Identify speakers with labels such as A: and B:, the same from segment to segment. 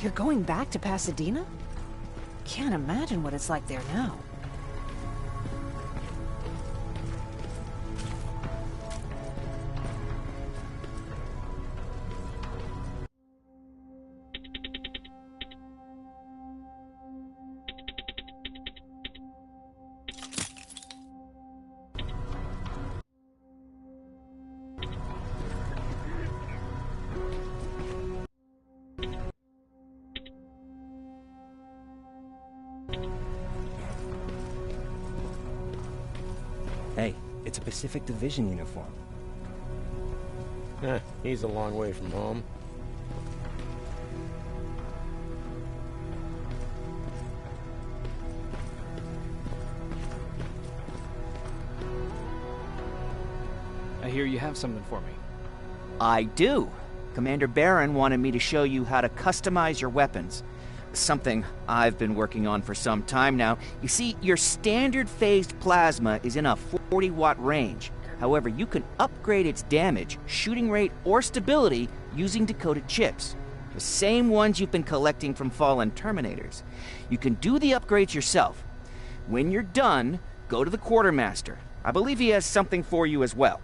A: You're going back to Pasadena? Can't imagine what it's like there now.
B: Hey, it's a Pacific Division uniform.
C: He's a long way from home.
D: I hear you have something for me.
E: I do. Commander Barron wanted me to show you how to customize your weapons. Something I've been working on for some time now. You see, your standard phased plasma is in a 40-watt range. However, you can upgrade its damage, shooting rate, or stability using decoded chips. The same ones you've been collecting from fallen Terminators. You can do the upgrades yourself. When you're done, go to the Quartermaster. I believe he has something for you as well.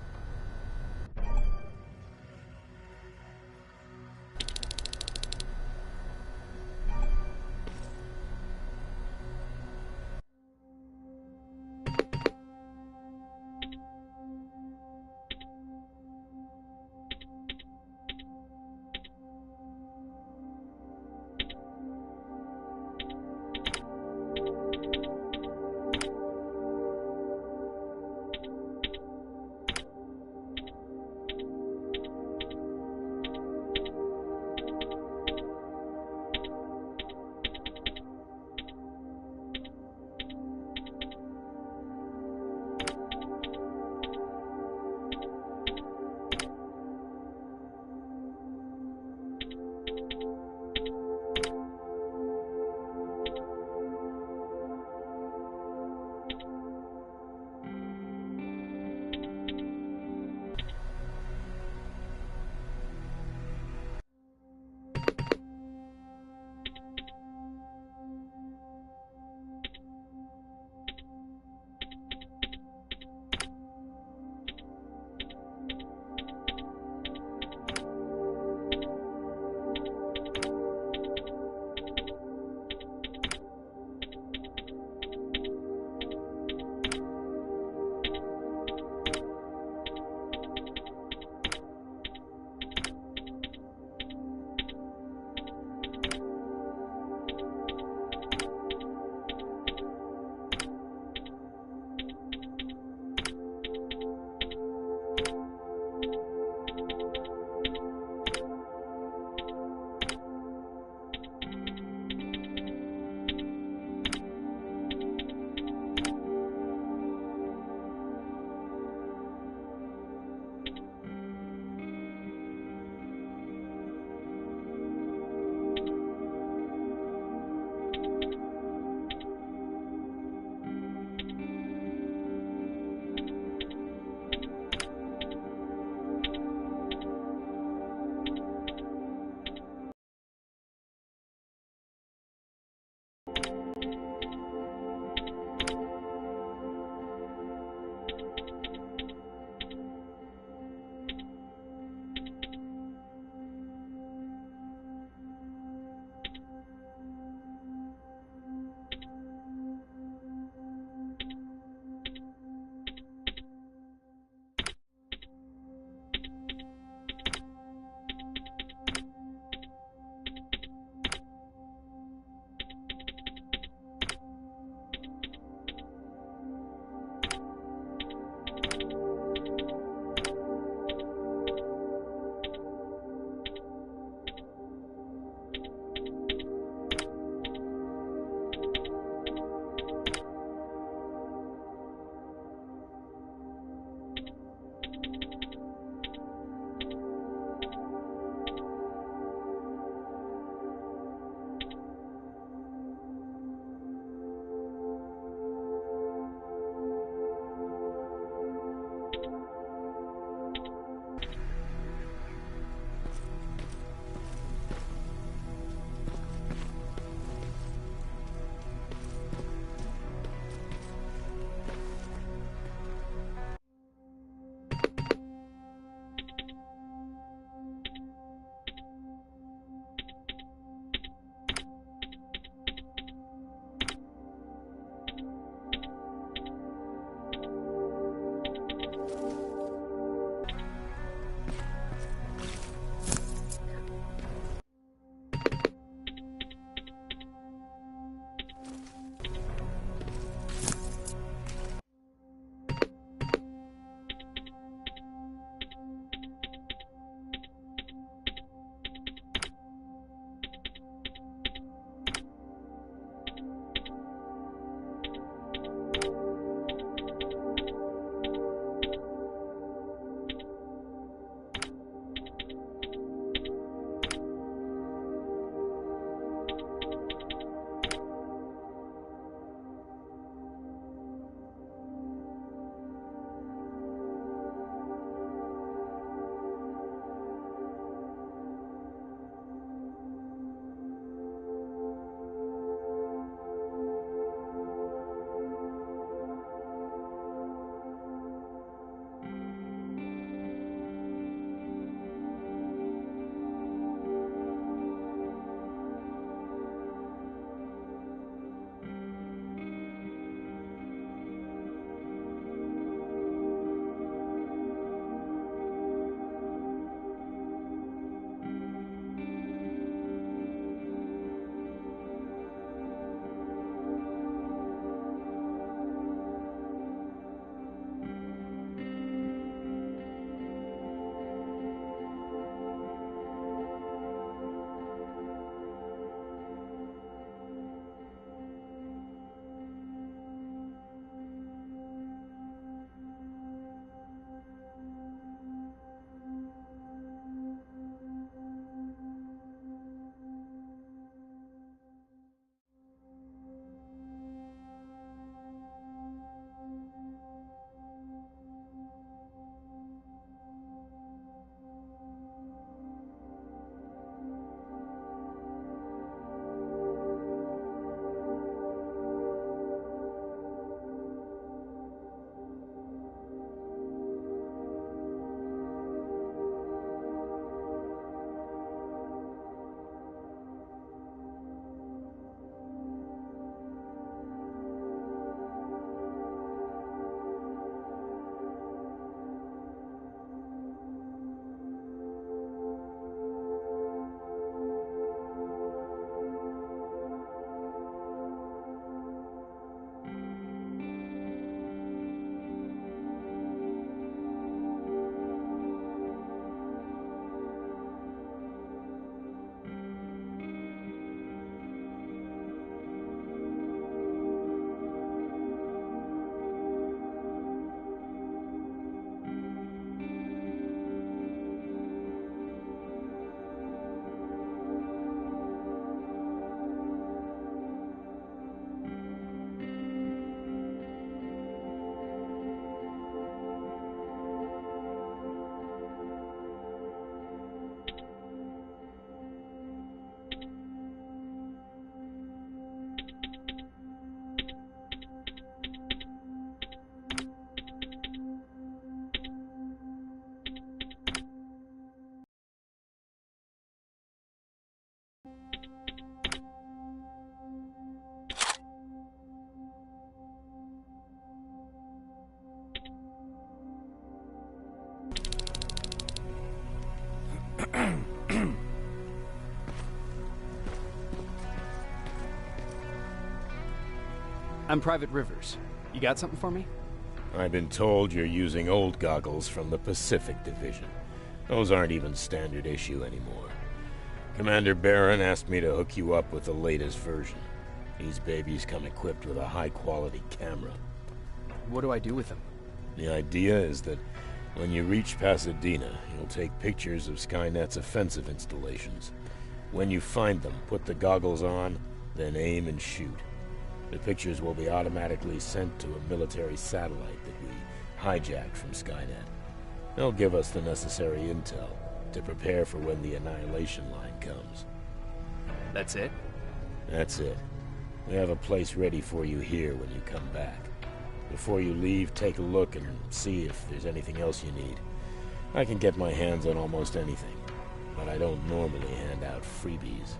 D: I'm Private Rivers. You got something for me?
C: I've been told you're using old goggles from the Pacific Division. Those aren't even standard issue anymore. Commander Barron asked me to hook you up with the latest version. These babies come equipped with a high-quality camera.
D: What do I do with them?
C: The idea is that when you reach Pasadena, you'll take pictures of Skynet's offensive installations. When you find them, put the goggles on, then aim and shoot. The pictures will be automatically sent to a military satellite that we hijacked from Skynet. They'll give us the necessary intel to prepare for when the annihilation line comes.
D: That's it?
C: That's it. We have a place ready for you here when you come back. Before you leave, take a look and see if there's anything else you need. I can get my hands on almost anything, but I don't normally hand out freebies.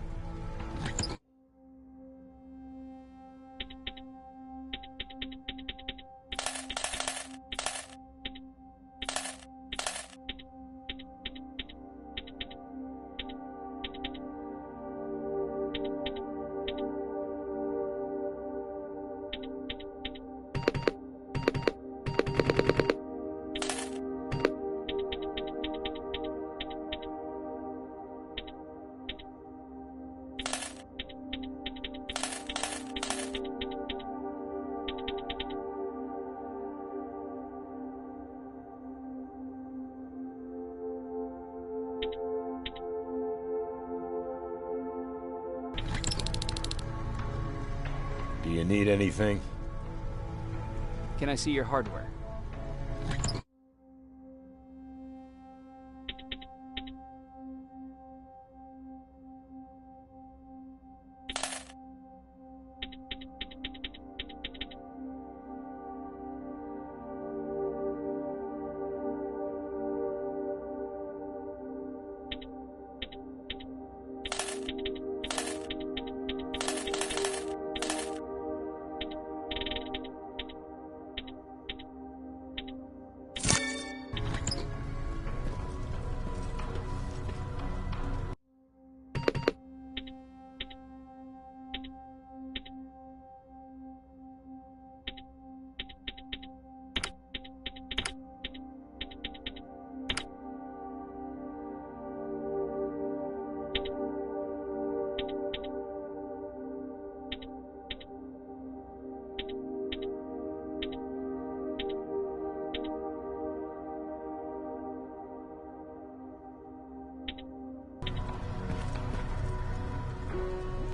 C: Do you need anything?
D: Can I see your hardware?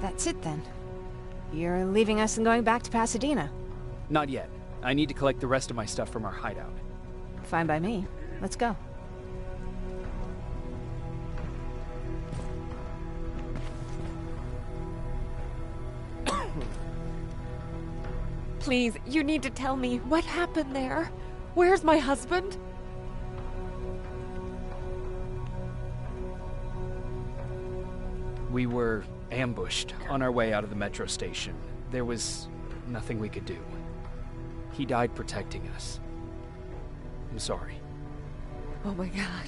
A: That's it then. You're leaving us and going back to Pasadena.
D: Not yet. I need to collect the rest of my stuff from our hideout.
A: Fine by me. Let's go.
F: Please, you need to tell me what happened there. Where's my husband?
D: We were ambushed on our way out of the metro station. There was nothing we could do. He died protecting us. I'm sorry.
F: Oh my God.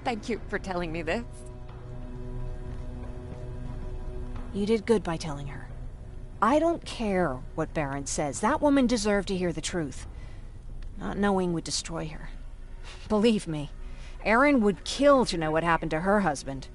F: Thank you for telling me this.
A: You did good by telling her. I don't care what Barron says. That woman deserved to hear the truth. Not knowing would destroy her. Believe me, Erin would kill to know what happened to her husband.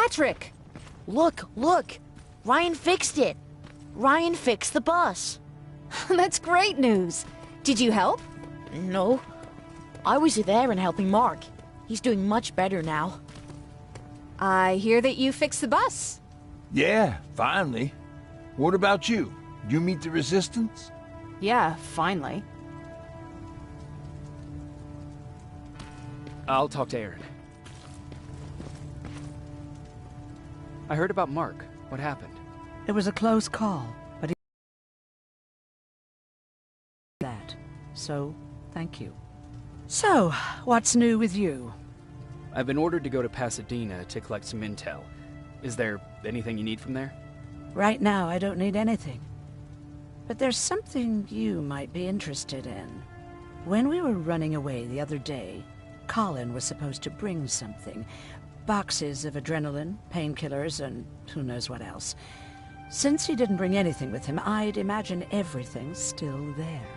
A: Patrick!
G: Look, look! Ryan fixed it! Ryan fixed the bus!
A: That's great news. Did you help?
G: No. I was there and helping Mark. He's doing much better now.
A: I hear that you fixed the bus.
H: Yeah, finally. What about you? You meet the Resistance?
A: Yeah, finally.
D: I'll talk to Aaron. I heard about Mark. What happened?
I: It was a close call, but he... that. So, thank you. So, what's new with you?
D: I've been ordered to go to Pasadena to collect some intel. Is there anything you need from there?
I: Right now, I don't need anything. But there's something you might be interested in. When we were running away the other day, Colin was supposed to bring something. Boxes of adrenaline, painkillers, and who knows what else. Since he didn't bring anything with him, I'd imagine everything's still there.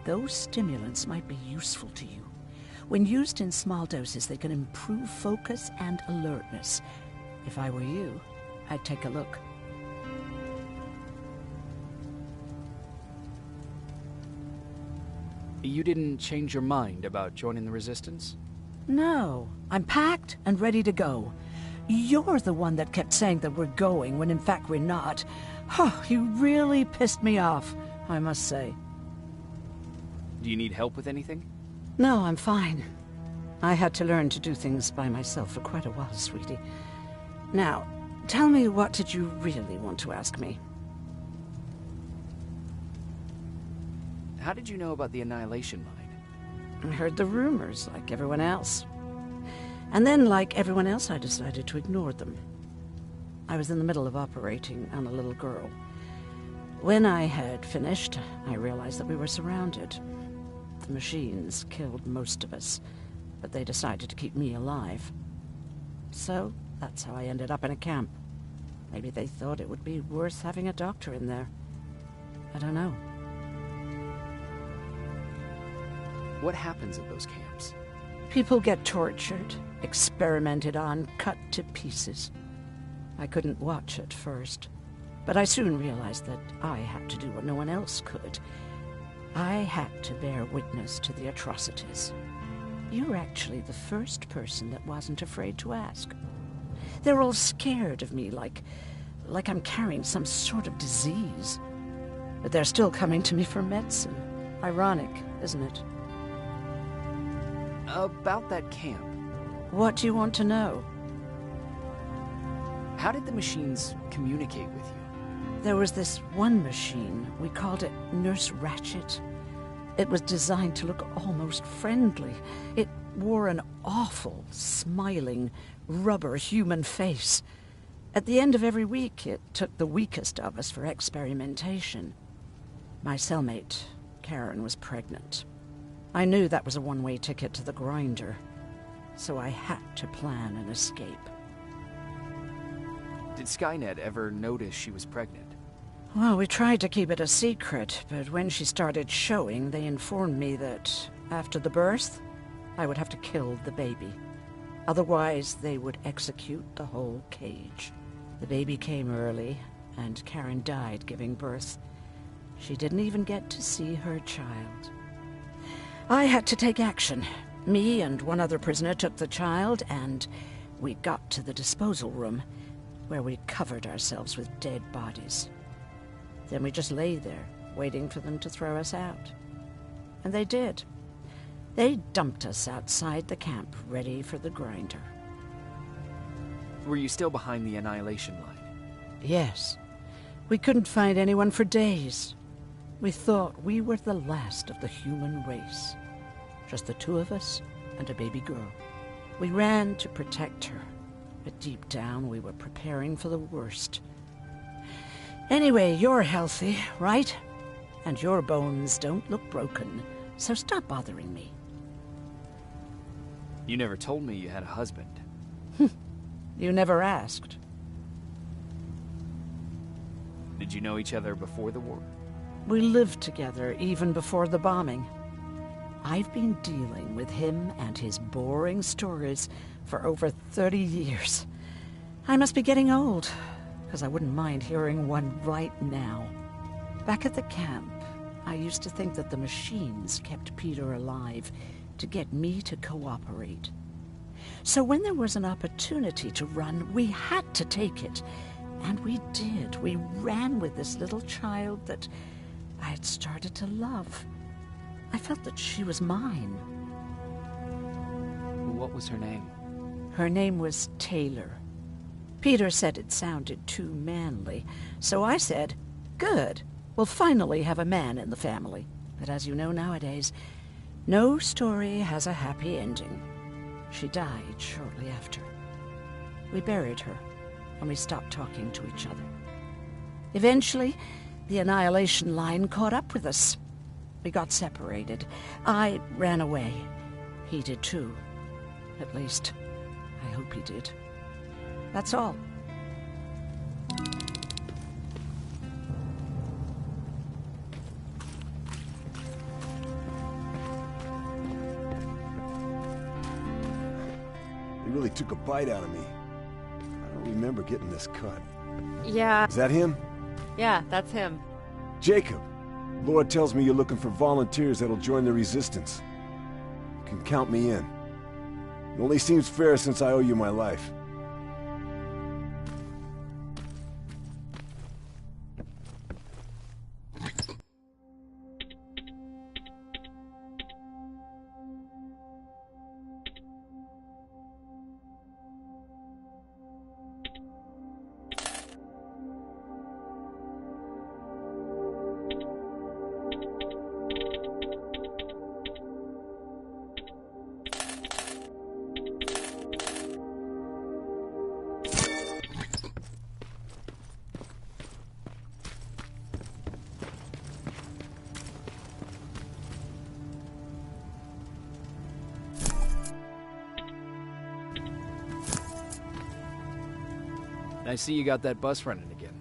I: Those stimulants might be useful to you. When used in small doses, they can improve focus and alertness. If I were you, I'd take a look.
D: You didn't change your mind about joining the Resistance?
I: No, I'm packed and ready to go. You're the one that kept saying that we're going when in fact we're not. Oh, you really pissed me off, I must say.
D: Do you need help with anything?
I: No, I'm fine. I had to learn to do things by myself for quite a while, sweetie. Now, tell me, what did you really want to ask me?
D: How did you know about the Annihilation Line?
I: I heard the rumors, like everyone else. And then, like everyone else, I decided to ignore them. I was in the middle of operating on a little girl. When I had finished, I realized that we were surrounded. The machines killed most of us, but they decided to keep me alive. So, that's how I ended up in a camp. Maybe they thought it would be worth having a doctor in there. I don't know.
D: What happens at those camps?
I: People get tortured, experimented on, cut to pieces. I couldn't watch at first, but I soon realized that I had to do what no one else could. I had to bear witness to the atrocities. You're actually the first person that wasn't afraid to ask. They're all scared of me, like I'm carrying some sort of disease. But they're still coming to me for medicine. Ironic, isn't it?
D: About that camp.
I: What do you want to know?
D: How did the machines communicate with you?
I: There was this one machine. We called it Nurse Ratchet. It was designed to look almost friendly. It wore an awful, smiling, rubber human face. At the end of every week, it took the weakest of us for experimentation. My cellmate, Karen, was pregnant. I knew that was a one-way ticket to the grinder, so I had to plan an escape.
D: Did Skynet ever notice she was pregnant?
I: Well, we tried to keep it a secret, but when she started showing, they informed me that after the birth, I would have to kill the baby. Otherwise, they would execute the whole cage. The baby came early, and Karen died giving birth. She didn't even get to see her child. I had to take action. Me and one other prisoner took the child, and we got to the disposal room, where we covered ourselves with dead bodies. Then we just lay there, waiting for them to throw us out. And they did. They dumped us outside the camp, ready for the grinder.
D: Were you still behind the Annihilation Line?
I: Yes. We couldn't find anyone for days. We thought we were the last of the human race. Just the two of us and a baby girl. We ran to protect her, but deep down we were preparing for the worst. Anyway, you're healthy, right? And your bones don't look broken, so stop bothering me.
D: You never told me you had a husband.
I: You never asked.
D: Did you know each other before the war?
I: We lived together even before the bombing. I've been dealing with him and his boring stories for over 30 years. I must be getting old, because I wouldn't mind hearing one right now. Back at the camp, I used to think that the machines kept Peter alive to get me to cooperate. So when there was an opportunity to run, we had to take it. And we did. We ran with this little child that I had started to love. I felt that she was mine.
D: What was her name?
I: Her name was Taylor. Peter said it sounded too manly, so I said, good, we'll finally have a man in the family. But as you know nowadays, no story has a happy ending. She died shortly after. We buried her, and we stopped talking to each other. Eventually, the Annihilation Line caught up with us. We got separated. I ran away. He did too. At least, I hope he did. That's all.
J: He really took a bite out of me. I don't remember getting this cut.
F: Yeah.
J: Is that him?
F: Yeah, that's him.
J: Jacob! Lord tells me you're looking for volunteers that'll join the Resistance. You can count me in. It only seems fair since I owe you my life.
D: I see you got that bus running again.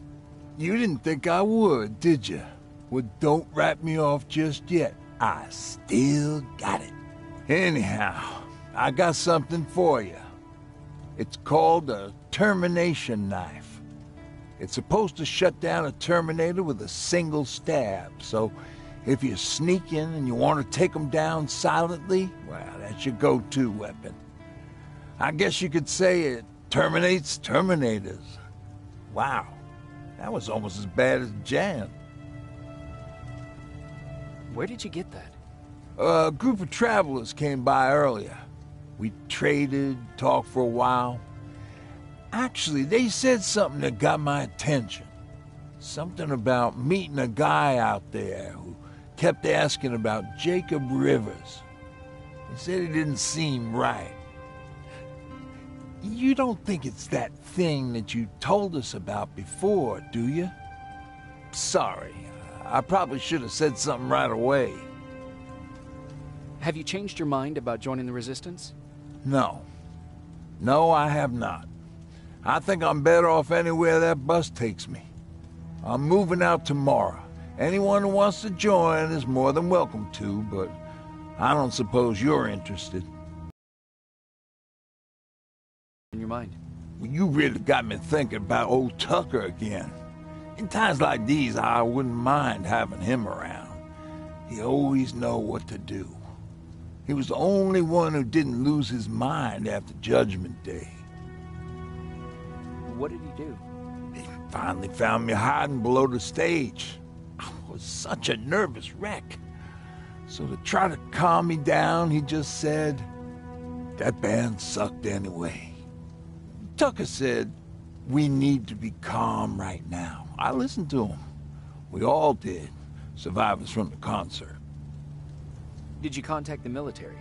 H: You didn't think I would, did you? Well, don't wrap me off just yet. I still got it. Anyhow, I got something for you. It's called a termination knife. It's supposed to shut down a Terminator with a single stab, so if you sneak in and you want to take them down silently, well, that's your go-to weapon. I guess you could say it terminates Terminators. Wow, that was almost as bad as Jan.
D: Where did you get that?
H: A group of travelers came by earlier. We traded, talked for a while. Actually, they said something that got my attention. Something about meeting a guy out there who kept asking about Jacob Rivers. He said he didn't seem right. You don't think it's that thing that you told us about before, do you? Sorry, I probably should have said something right away.
D: Have you changed your mind about joining the Resistance?
H: No. No, I have not. I think I'm better off anywhere that bus takes me. I'm moving out tomorrow. Anyone who wants to join is more than welcome to, but I don't suppose you're interested.
D: In your mind?
H: Well, you really got me thinking about old Tucker again. In times like these, I wouldn't mind having him around. He always know what to do. He was the only one who didn't lose his mind after Judgment Day.
D: What did he do?
H: He finally found me hiding below the stage. I was such a nervous wreck. So to try to calm me down, he just said, "That band sucked anyway." Tucker said, "We need to be calm right now." I listened to him. We all did, survivors from the concert.
D: Did you contact the military?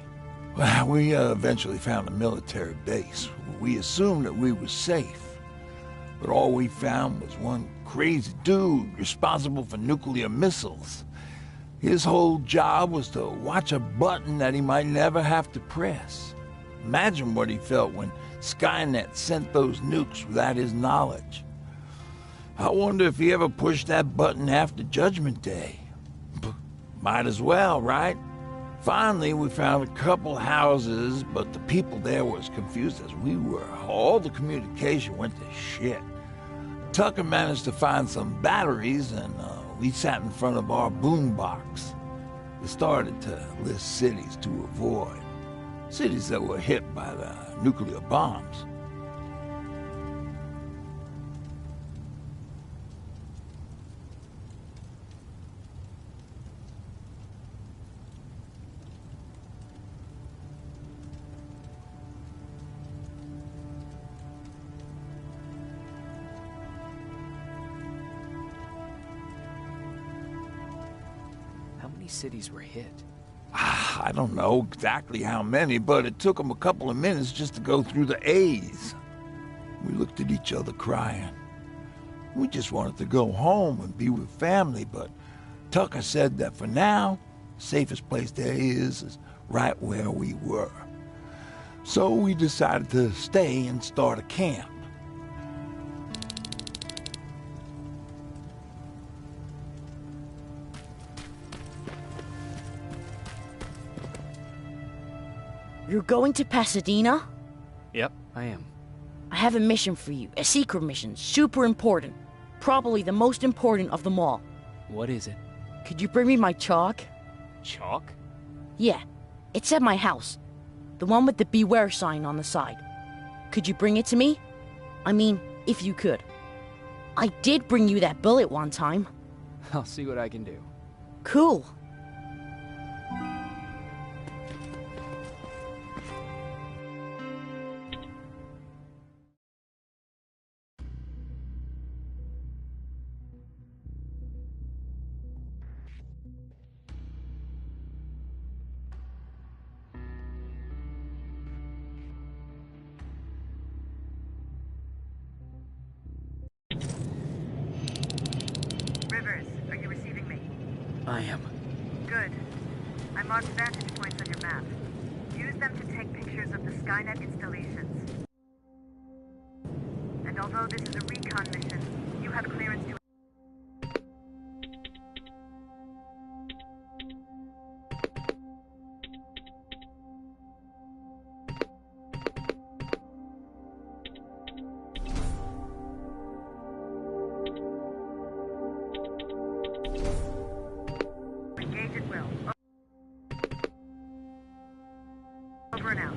H: Well, we eventually found a military base. We assumed that we were safe. But all we found was one crazy dude responsible for nuclear missiles. His whole job was to watch a button that he might never have to press. Imagine what he felt when Skynet sent those nukes without his knowledge. I wonder if he ever pushed that button after Judgment Day. Might as well, right? Finally, we found a couple houses, but the people there were as confused as we were. All the communication went to shit. Tucker managed to find some batteries, and we sat in front of our boombox. We started to list cities to avoid. Cities that were hit by the nuclear bombs.
D: How many cities were hit?
H: I don't know exactly how many, but it took them a couple of minutes just to go through the A's. We looked at each other crying. We just wanted to go home and be with family, but Tucker said that for now, the safest place there is right where we were. So we decided to stay and start a camp.
G: You're going to Pasadena?
D: Yep, I am.
G: I have a mission for you. A secret mission. Super important. Probably the most important of them all.
D: What is it?
G: Could you bring me my chalk?
D: Chalk?
G: Yeah. It's at my house. The one with the beware sign on the side. Could you bring it to me? I mean, if you could. I did bring you that bullet one time.
D: I'll see what I can do.
G: Cool.
K: Rivers, are you receiving me?
D: I am.
K: Good. I marked vantage points on your map. Use them to take pictures of the Skynet installations. And although this is a recon mission, you have clearance to... Engage at will. Over and out.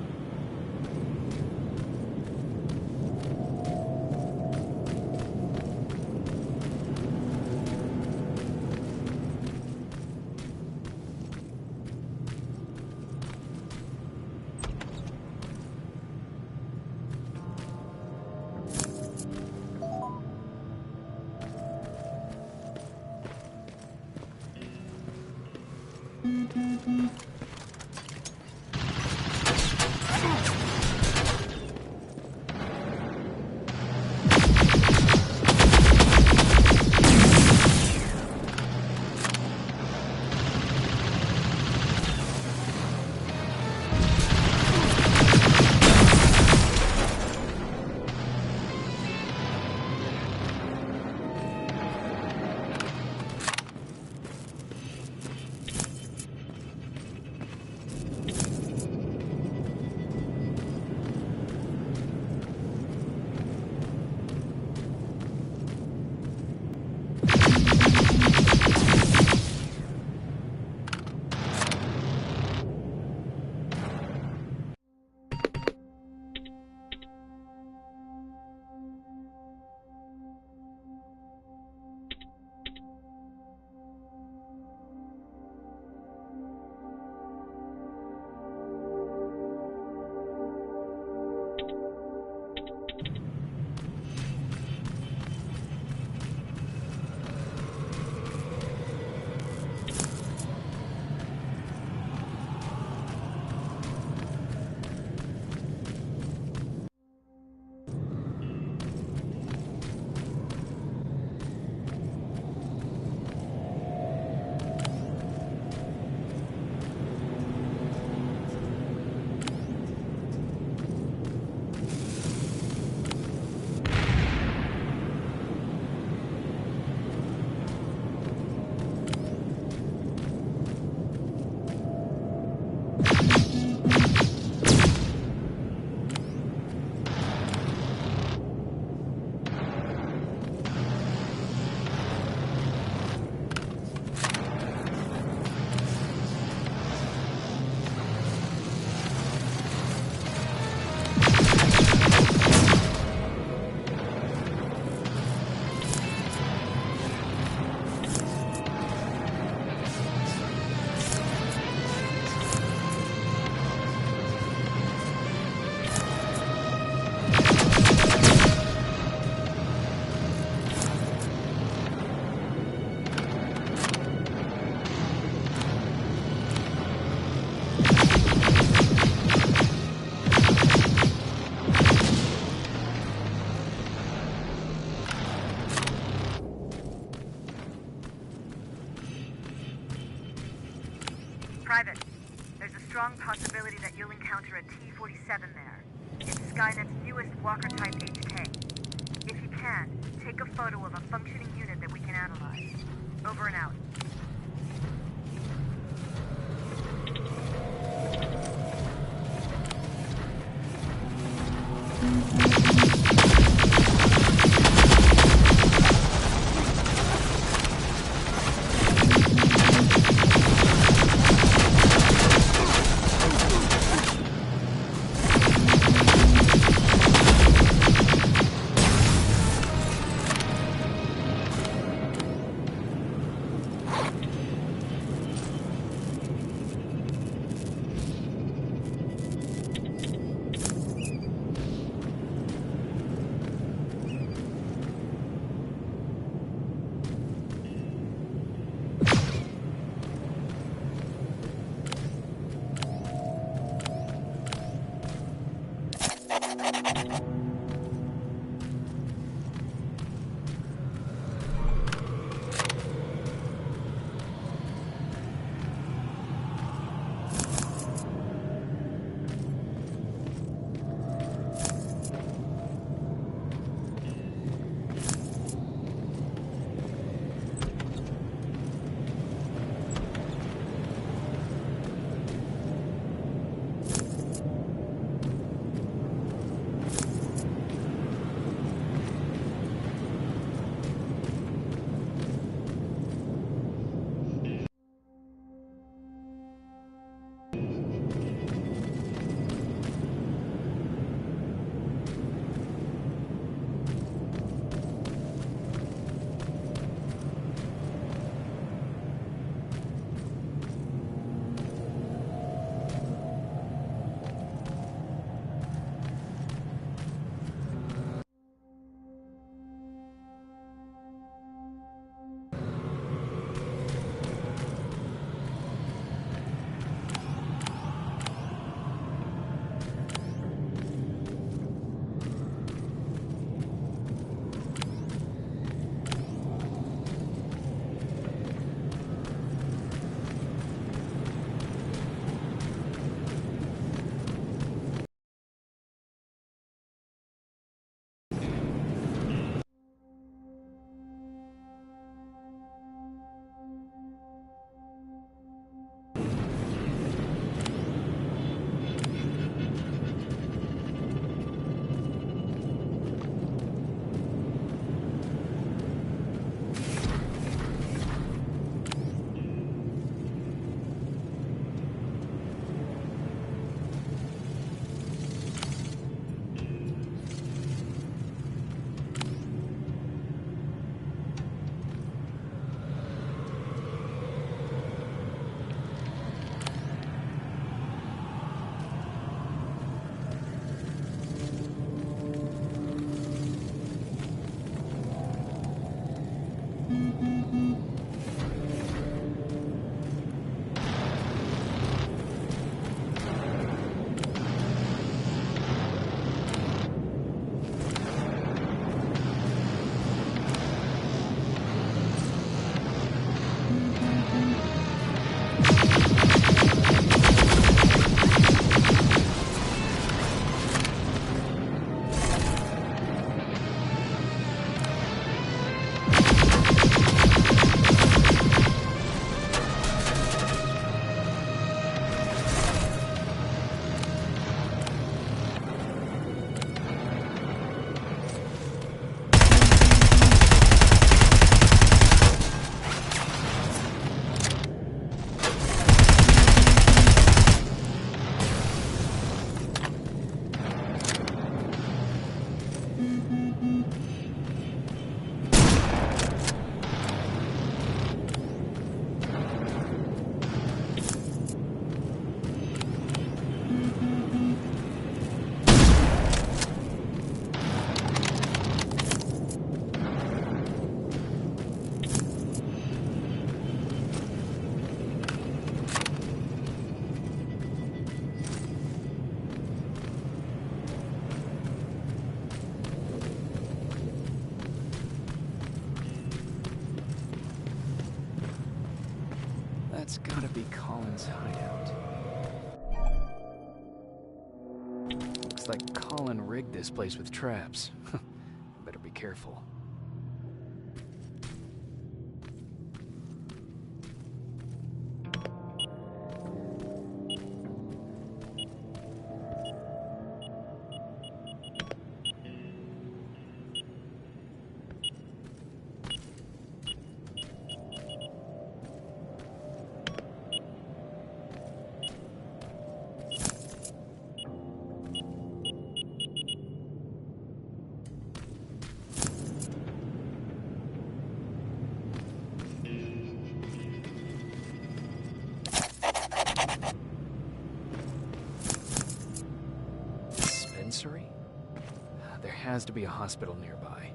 K: There's a strong possibility that you'll encounter a T-47 there. It's Skynet's newest Walker-type HK. If you can, take a photo of a functioning unit that we can analyze. Over and out.
D: That's gotta be Colin's hideout. Looks like Colin rigged this place with traps. Better be careful. Dispensary? There has to be a hospital nearby.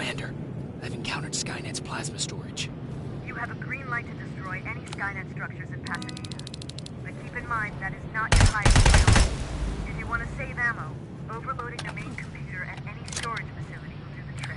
D: Commander, I've encountered Skynet's plasma storage.
K: You have a green light to destroy any Skynet structures in Pasadena. But keep in mind that is not your highest priority. If you want to save ammo, overloading the main computer at any storage facility will do the trick.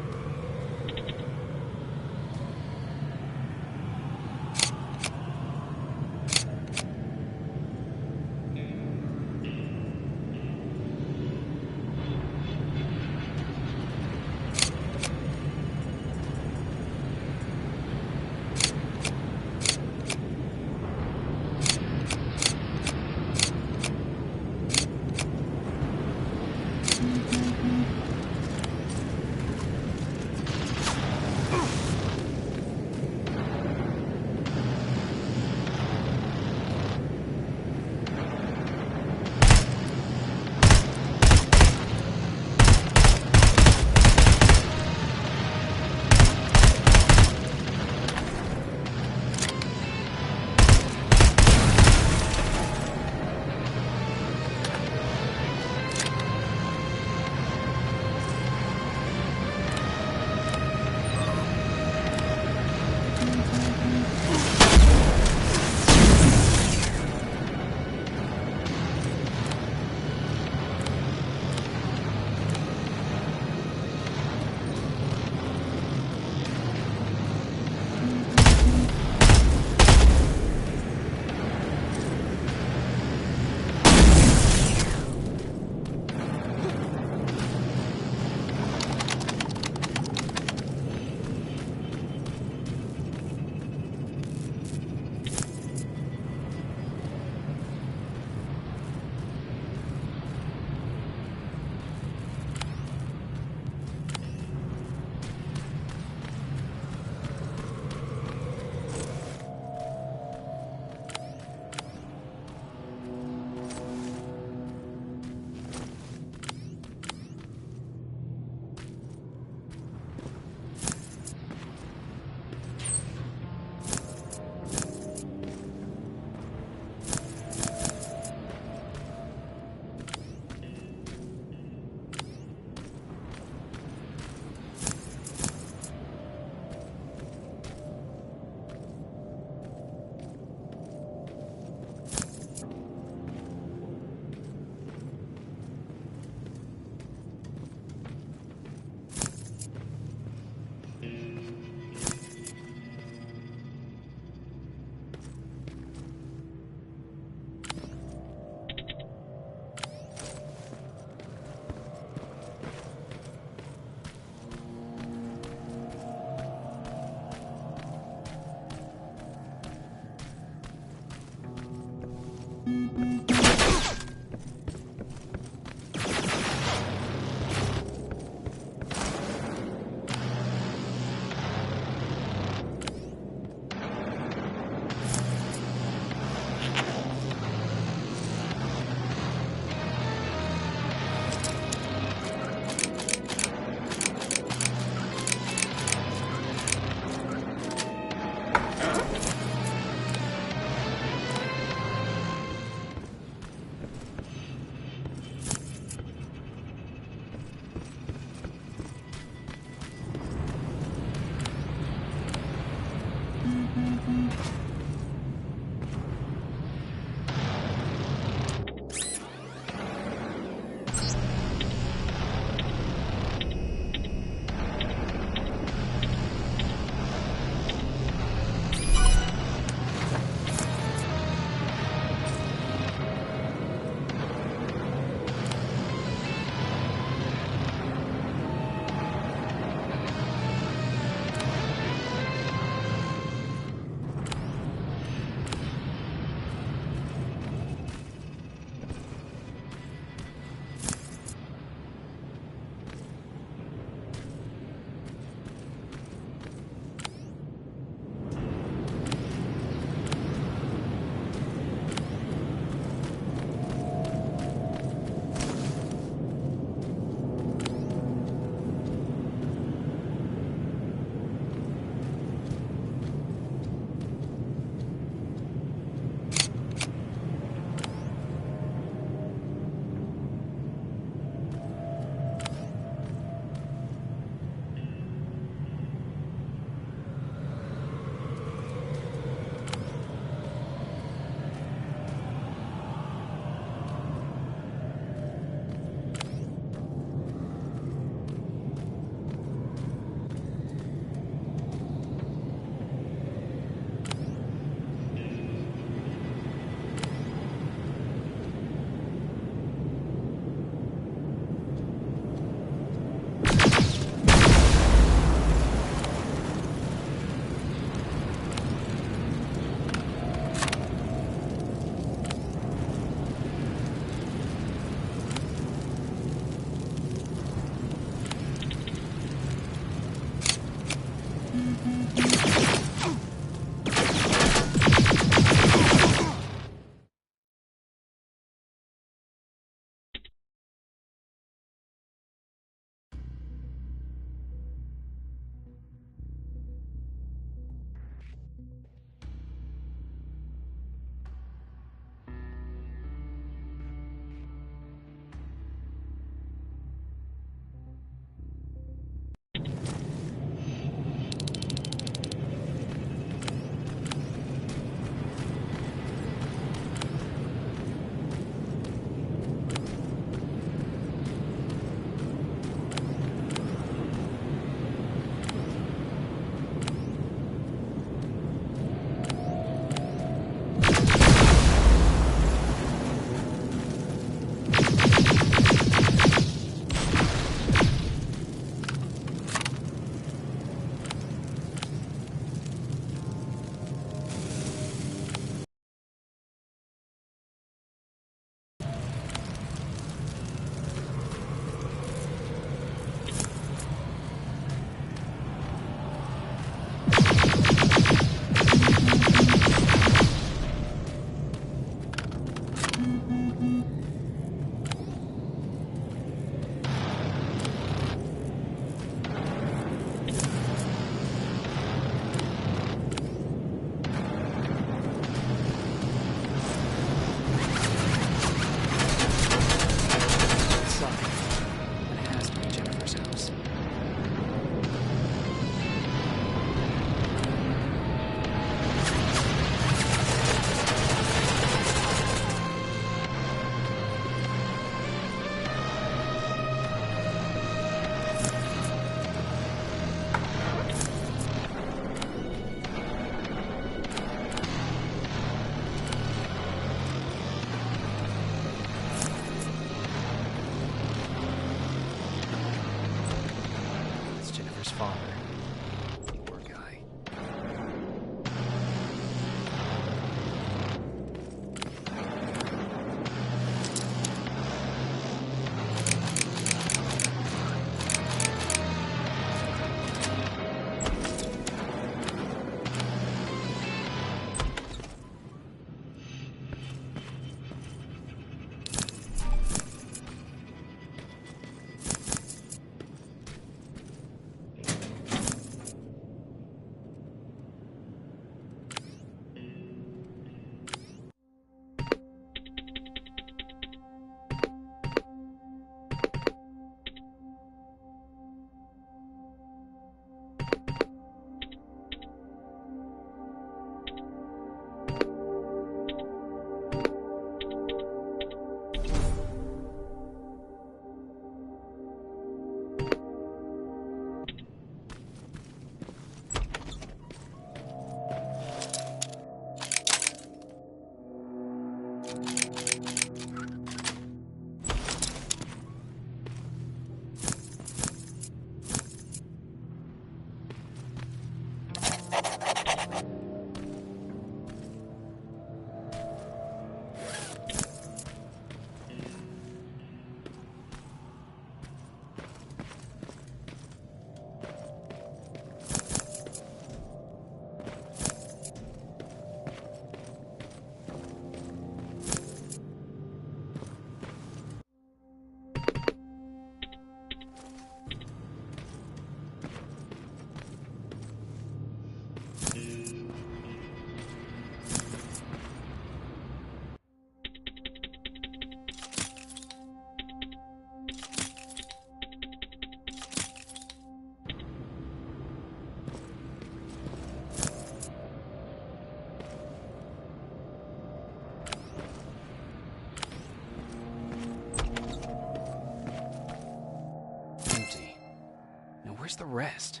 D: Where's the rest?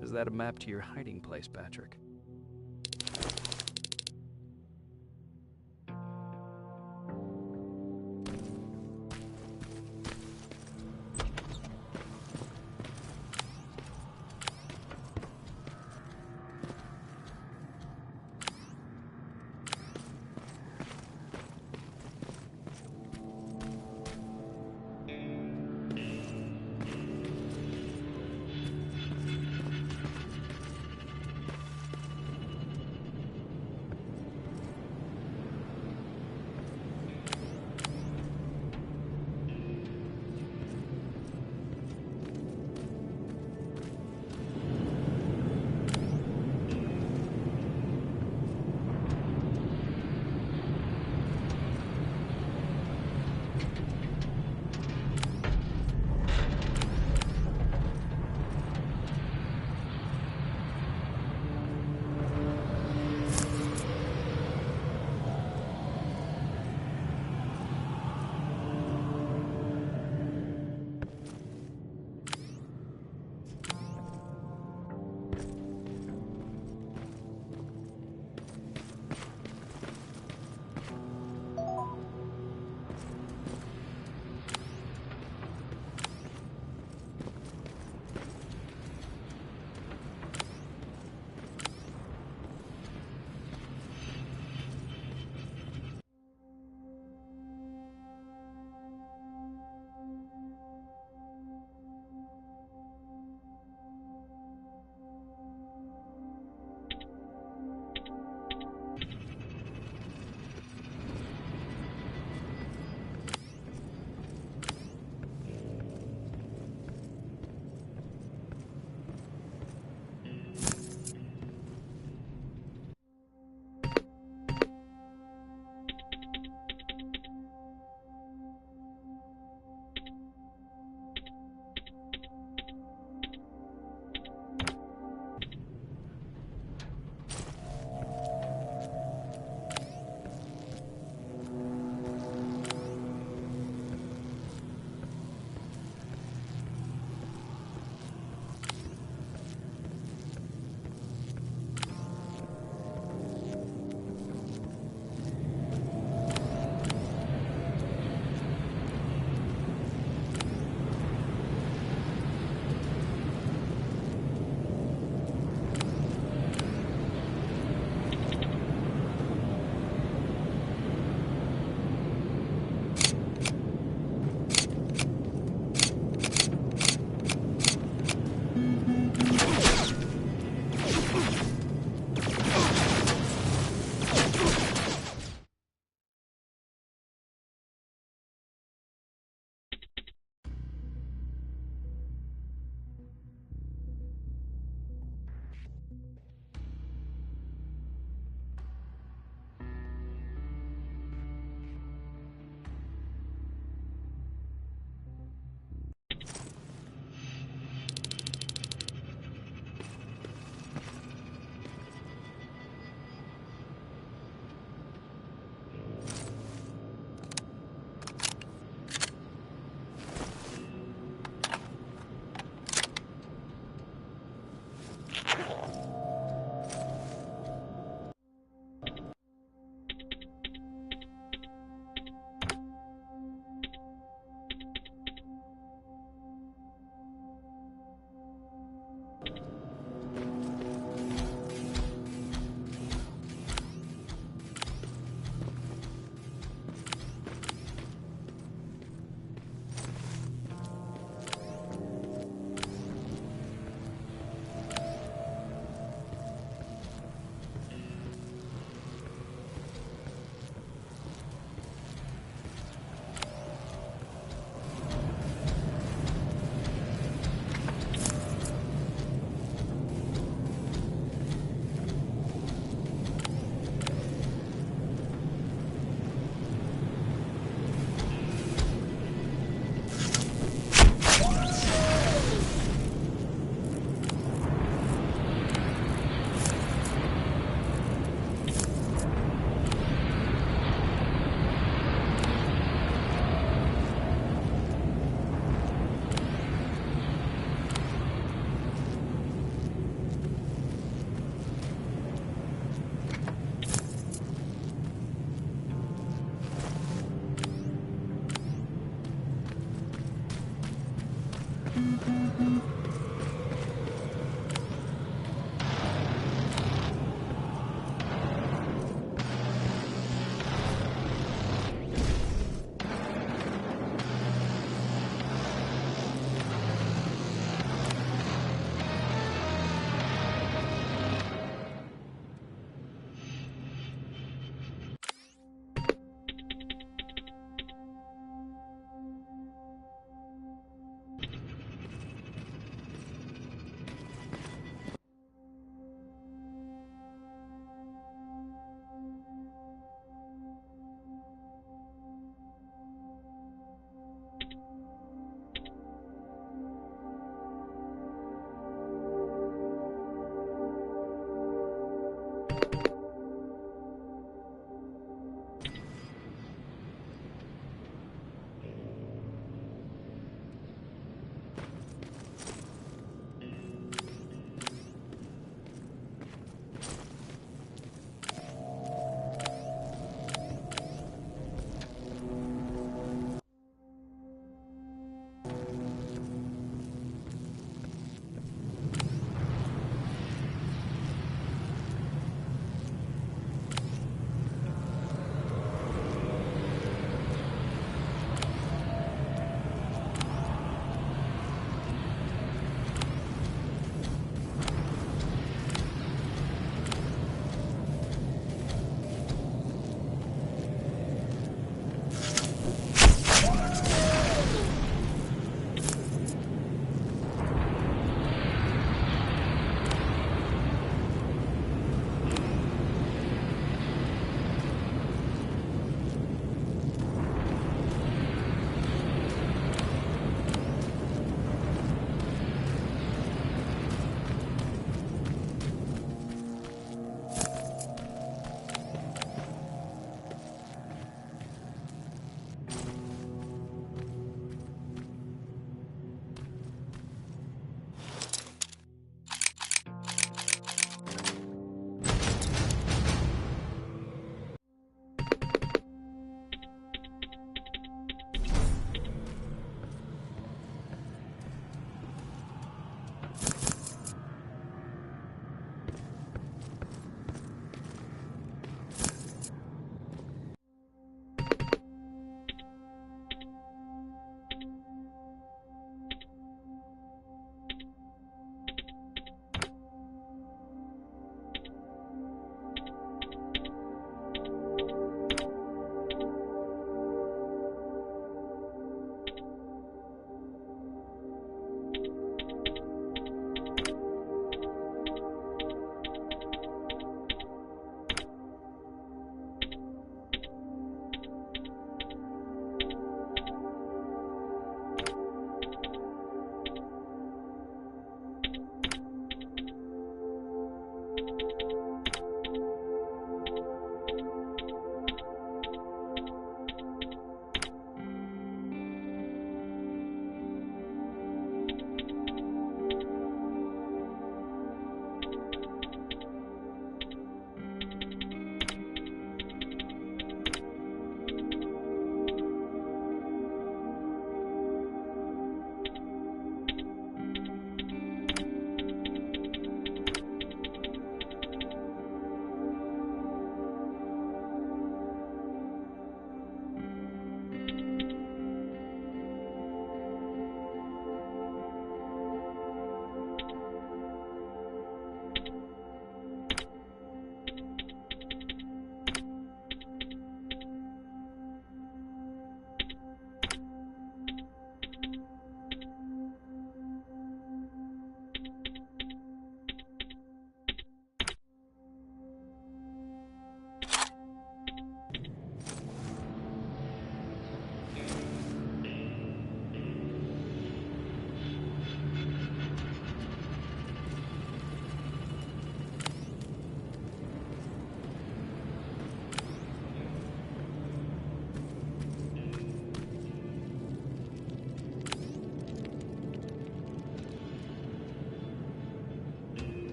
D: Is that a map to your hiding place, Patrick?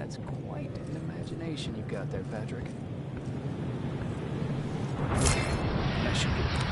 D: That's quite an imagination you've got there, Patrick. That should be it.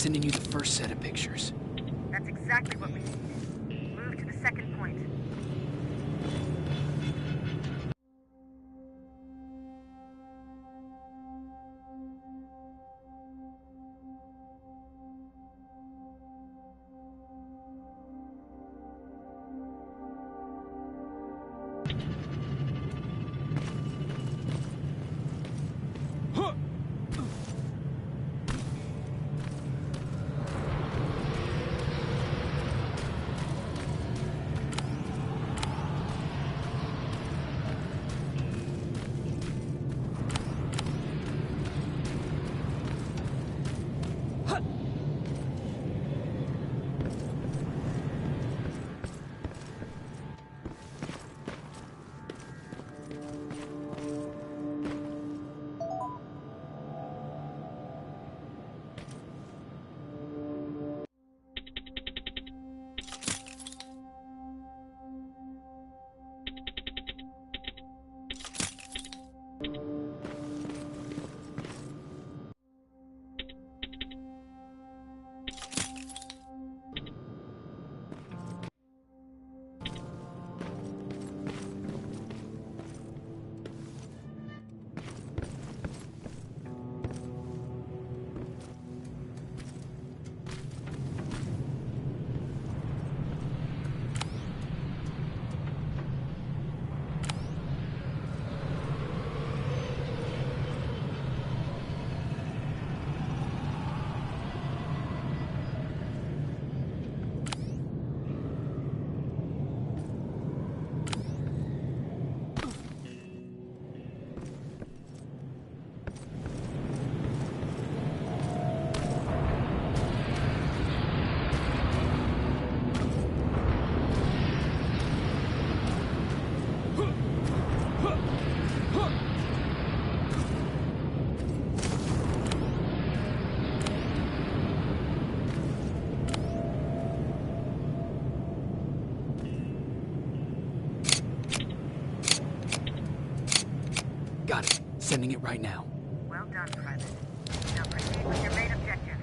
D: sending you the first set of pictures.
K: That's exactly what we need. Move to the second point.
D: Got it. Sending it right now.
K: Well done, Private. Now proceed with your main objective.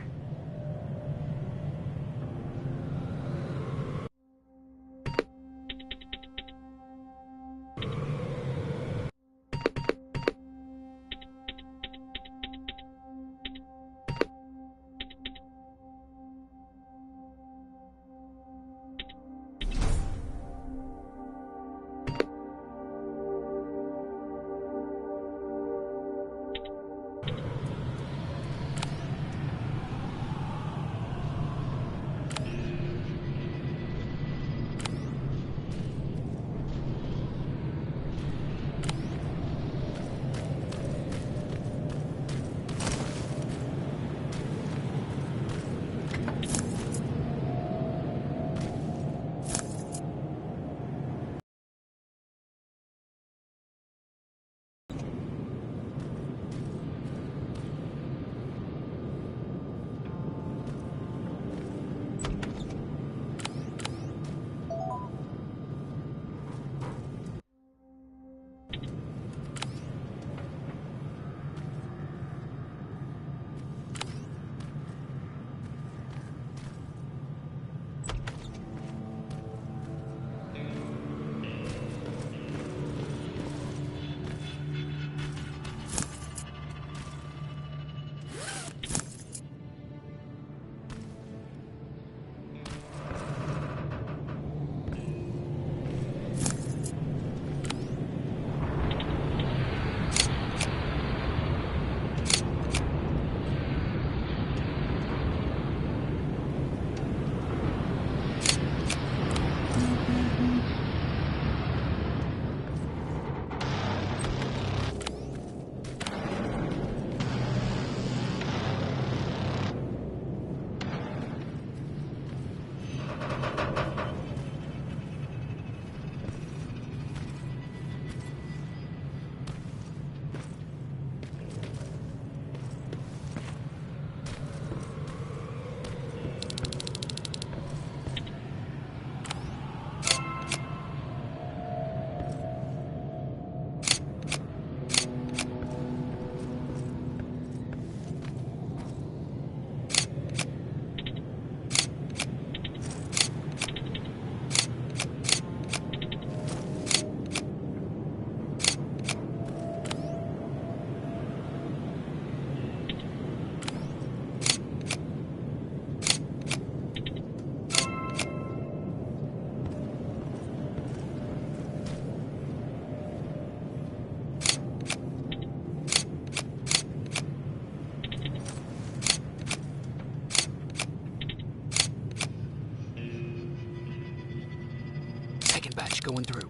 D: Going through.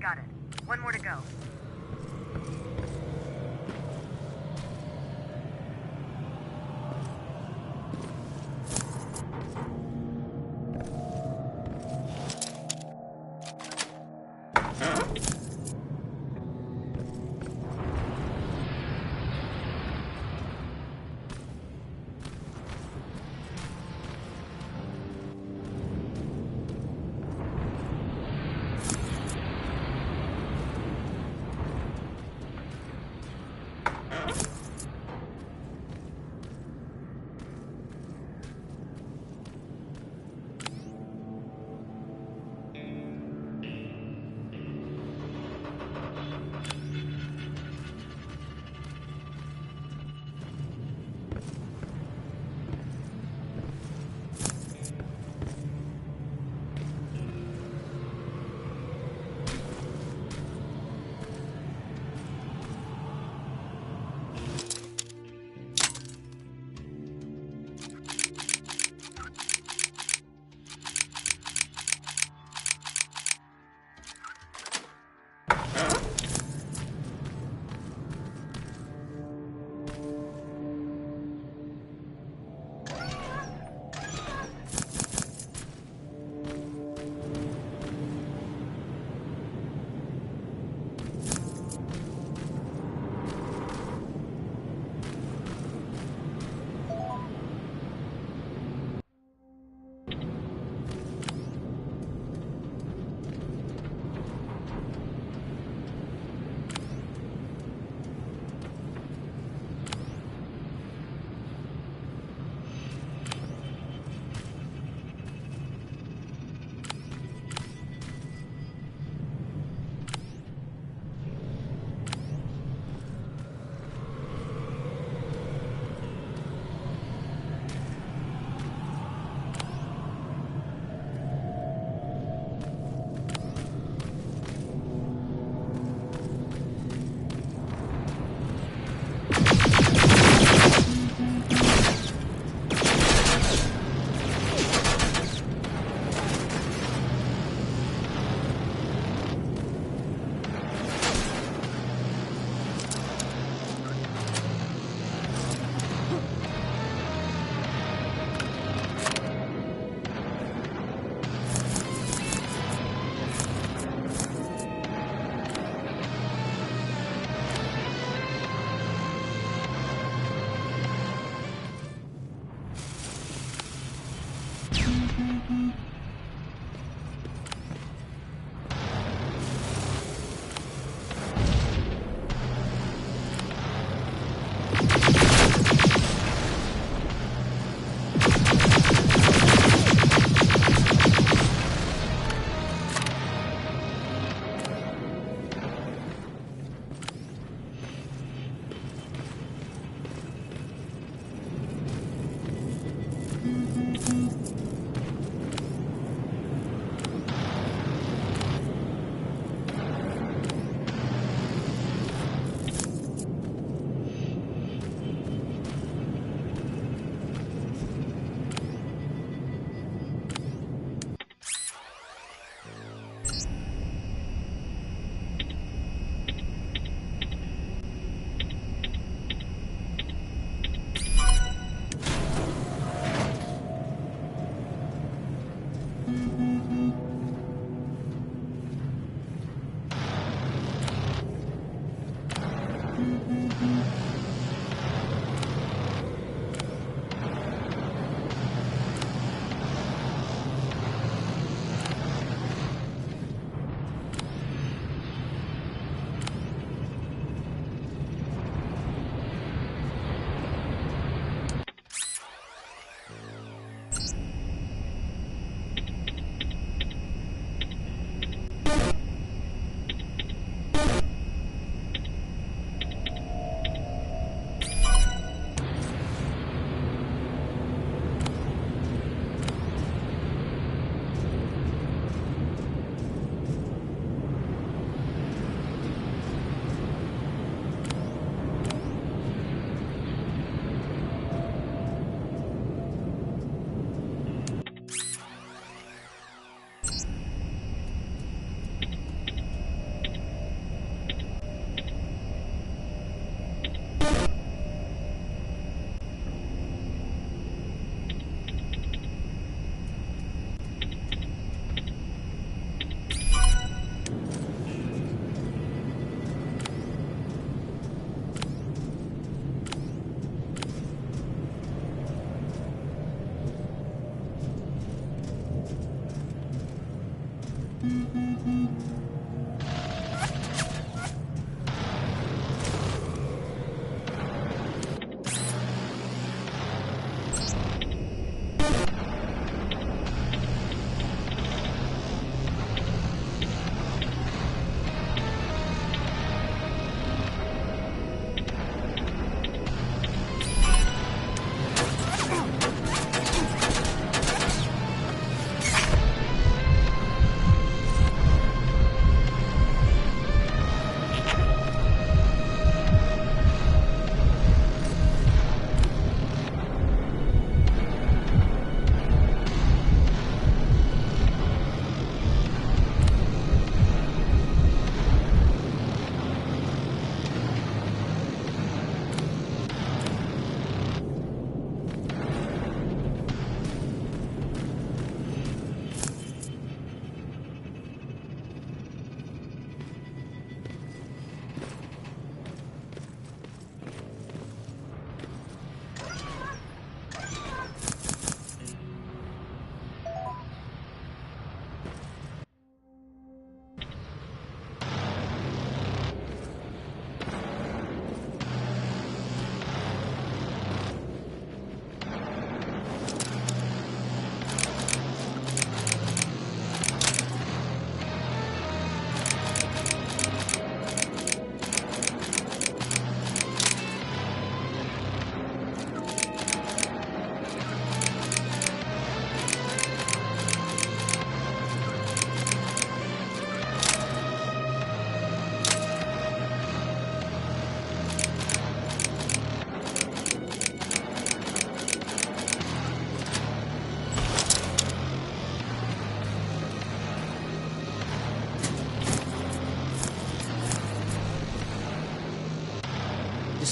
K: Got it. One more to go.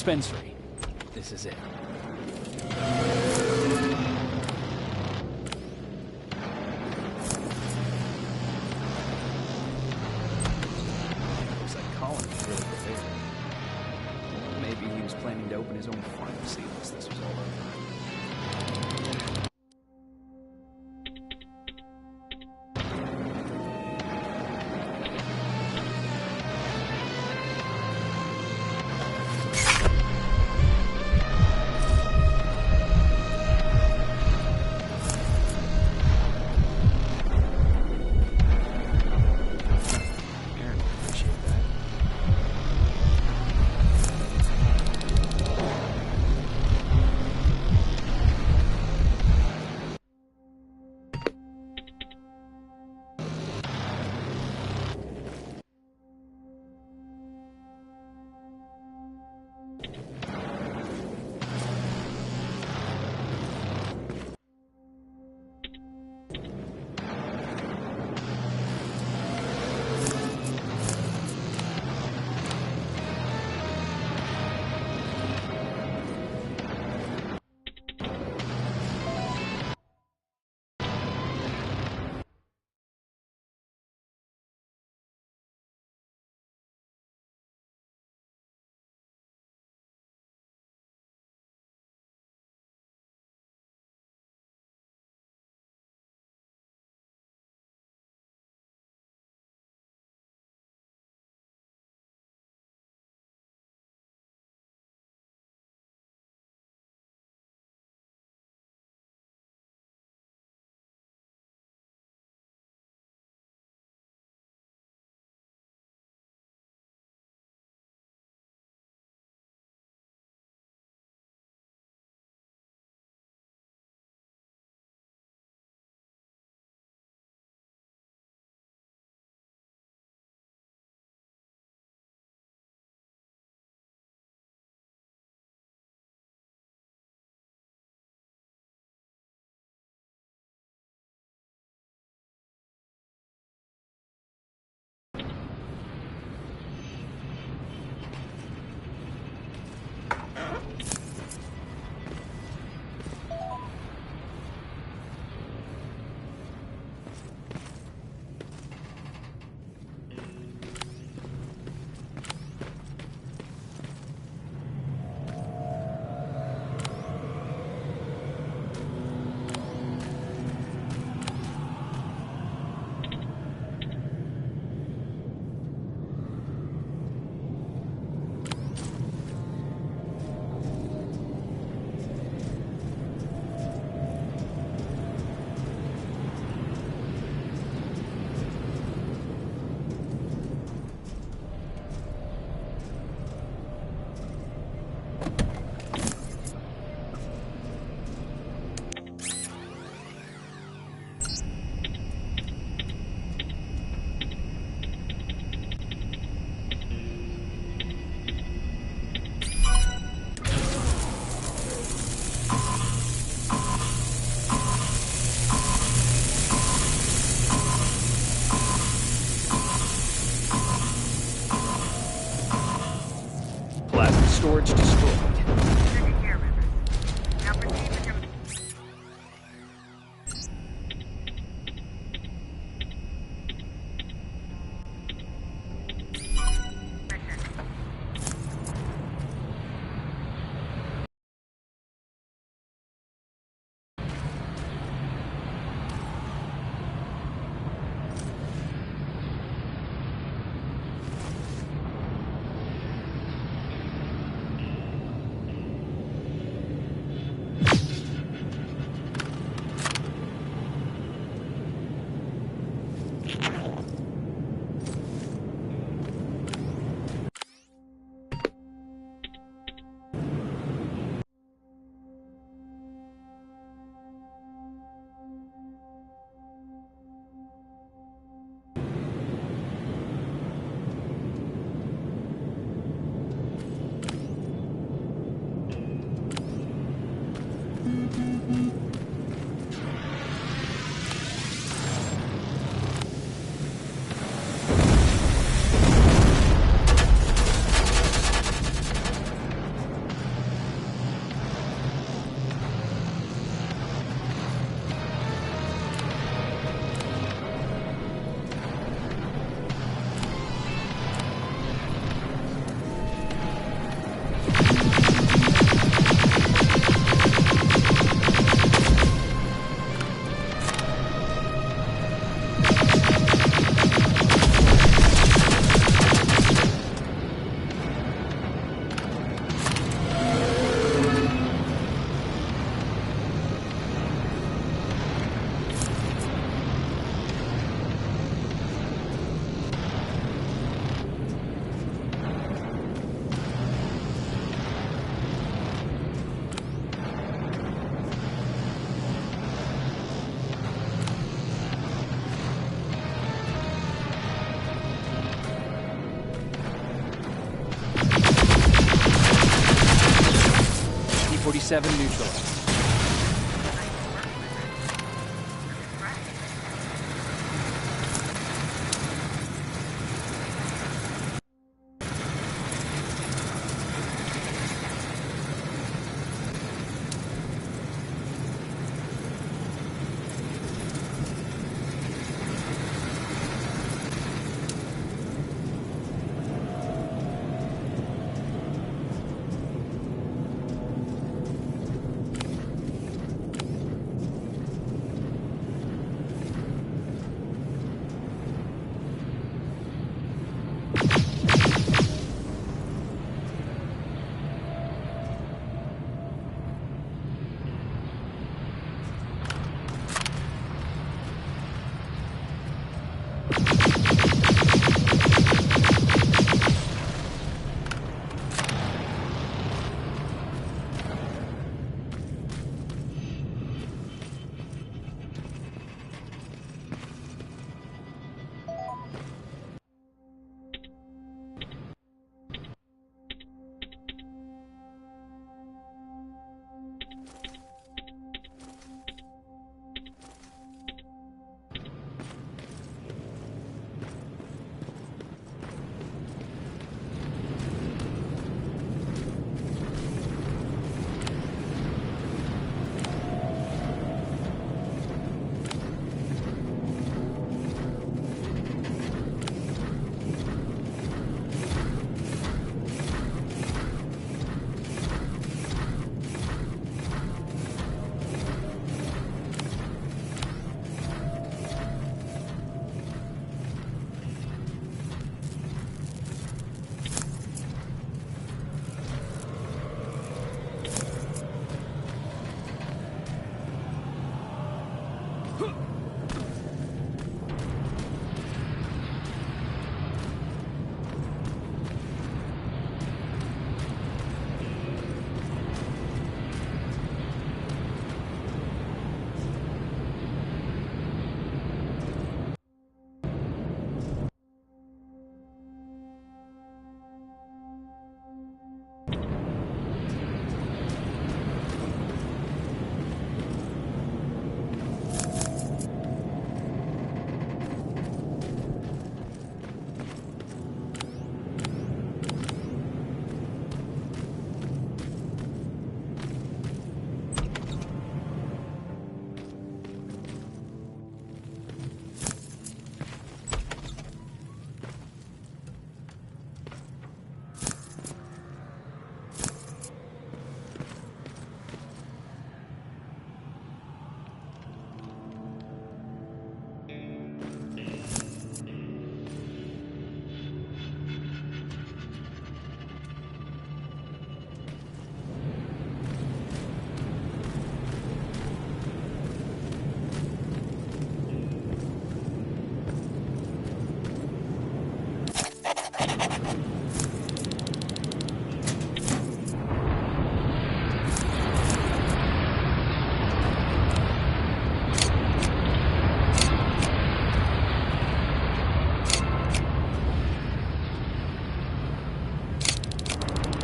D: dispensary. This is it. Looks like Colin was really prepared. Maybe he was planning to open his own pharmacy once this was all over. Storage destroyed.
K: Good to hear, Rivers. Now proceed with your mission.
D: T-47 neutralized.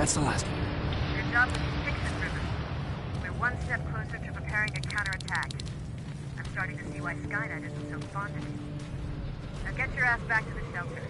D: That's the last one.
K: Your job was to fix it, River. We're one step closer to preparing a counterattack. I'm starting to see why Skynet isn't so fond of you. Now get your ass back to the shelter.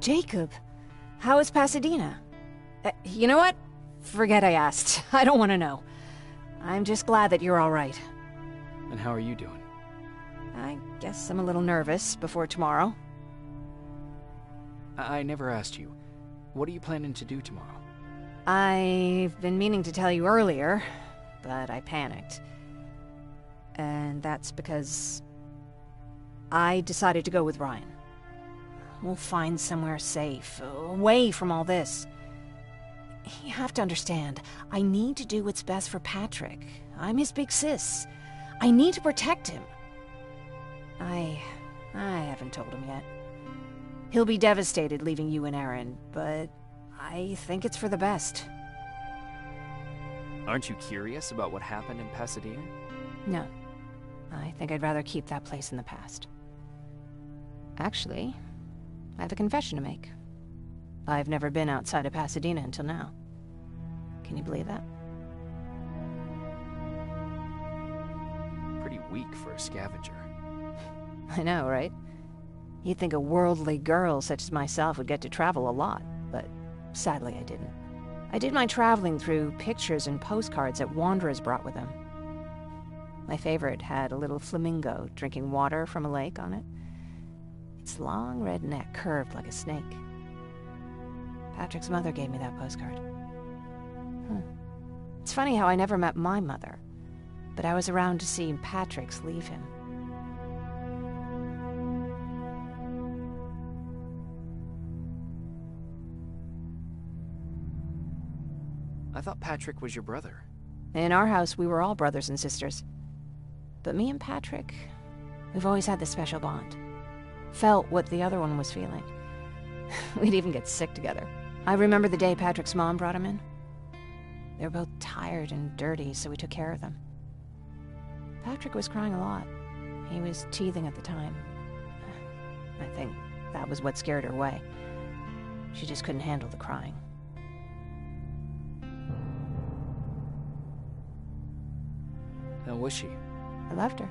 A: Jacob, how is Pasadena? You know what? Forget I asked. I don't want to know. I'm just glad that you're all right.
D: And how are you doing?
A: I guess I'm a little nervous before tomorrow.
D: I never asked you. What are you planning to do tomorrow?
A: I've been meaning to tell you earlier, but I panicked. And that's because I decided to go with Ryan. We'll find somewhere safe, away from all this. You have to understand, I need to do what's best for Patrick. I'm his big sis. I need to protect him. I haven't told him yet. He'll be devastated leaving you and Aaron, but I think it's for the best.
D: Aren't you curious about what happened in Pasadena?
A: No. I think I'd rather keep that place in the past. Actually, I have a confession to make. I've never been outside of Pasadena until now. Can you believe that?
D: Pretty weak for a scavenger.
A: I know, right? You'd think a worldly girl such as myself would get to travel a lot, but sadly I didn't. I did my traveling through pictures and postcards that wanderers brought with them. My favorite had a little flamingo drinking water from a lake on it. Its long red neck curved like a snake. Patrick's mother gave me that postcard. It's funny how I never met my mother, but I was around to see Patrick's leave him.
D: I thought Patrick was your brother.
A: In our house, we were all brothers and sisters. But me and Patrick, we've always had this special bond. Felt what the other one was feeling. We'd even get sick together. I remember the day Patrick's mom brought him in. They were both tired and dirty, so we took care of them. Patrick was crying a lot. He was teething at the time. I think that was what scared her away. She just couldn't handle the crying.
D: How was she?
A: I loved her.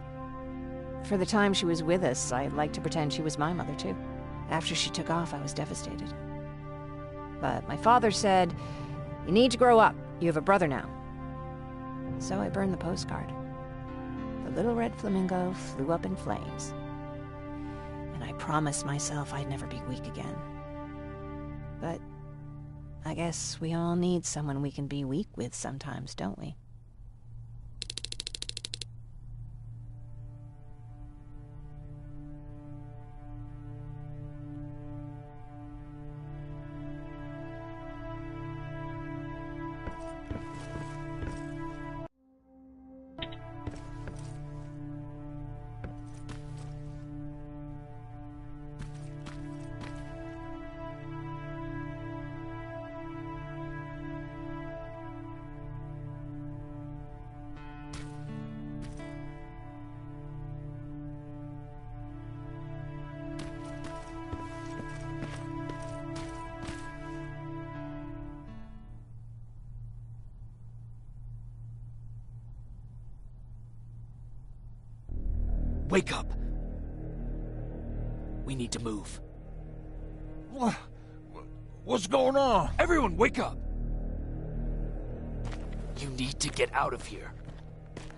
A: For the time she was with us, I liked to pretend she was my mother, too. After she took off, I was devastated. But my father said, "You need to grow up. You have a brother now." So I burned the postcard. The little red flamingo flew up in flames. And I promised myself I'd never be weak again. But I guess we all need someone we can be weak with sometimes, don't we?
D: Wake up! We need to move.
H: What's going on?
D: Everyone, wake up! You need to get out of here.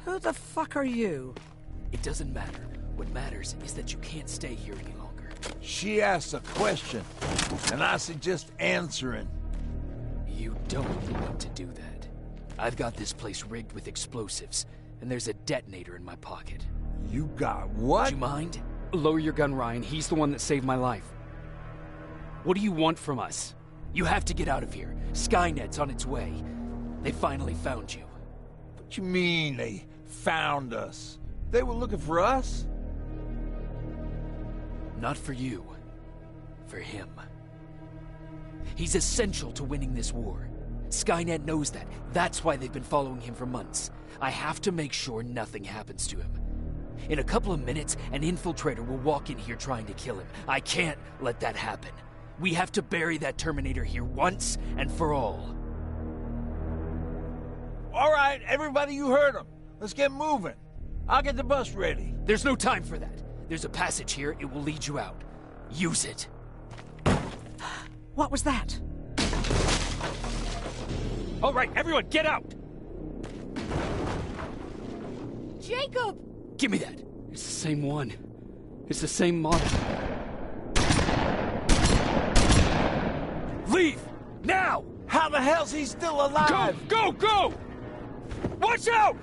I: Who the fuck are you?
D: It doesn't matter. What matters is that you can't stay here any longer.
H: She asked a question, and I suggest answering.
D: You don't want to do that. I've got this place rigged with explosives, and there's a detonator in my pocket.
H: You got what?
D: Do you mind? Lower your gun, Ryan. He's the one that saved my life. What do you want from us? You have to get out of here. Skynet's on its way. They finally found you.
H: What you mean they found us? They were looking for us?
D: Not for you. For him. He's essential to winning this war. Skynet knows that. That's why they've been following him for months. I have to make sure nothing happens to him. In a couple of minutes, an infiltrator will walk in here trying to kill him. I can't let that happen. We have to bury that Terminator here once and for all.
H: All right, everybody, you heard him. Let's get moving. I'll get the bus ready.
D: There's no time for that. There's a passage here. It will lead you out. Use it.
I: What was that?
B: All right, everyone, get out!
F: Jacob!
D: Give me that. It's the same one. It's the same model.
B: Leave! Now!
H: How the hell's he still alive?
B: Go! Go! Watch out!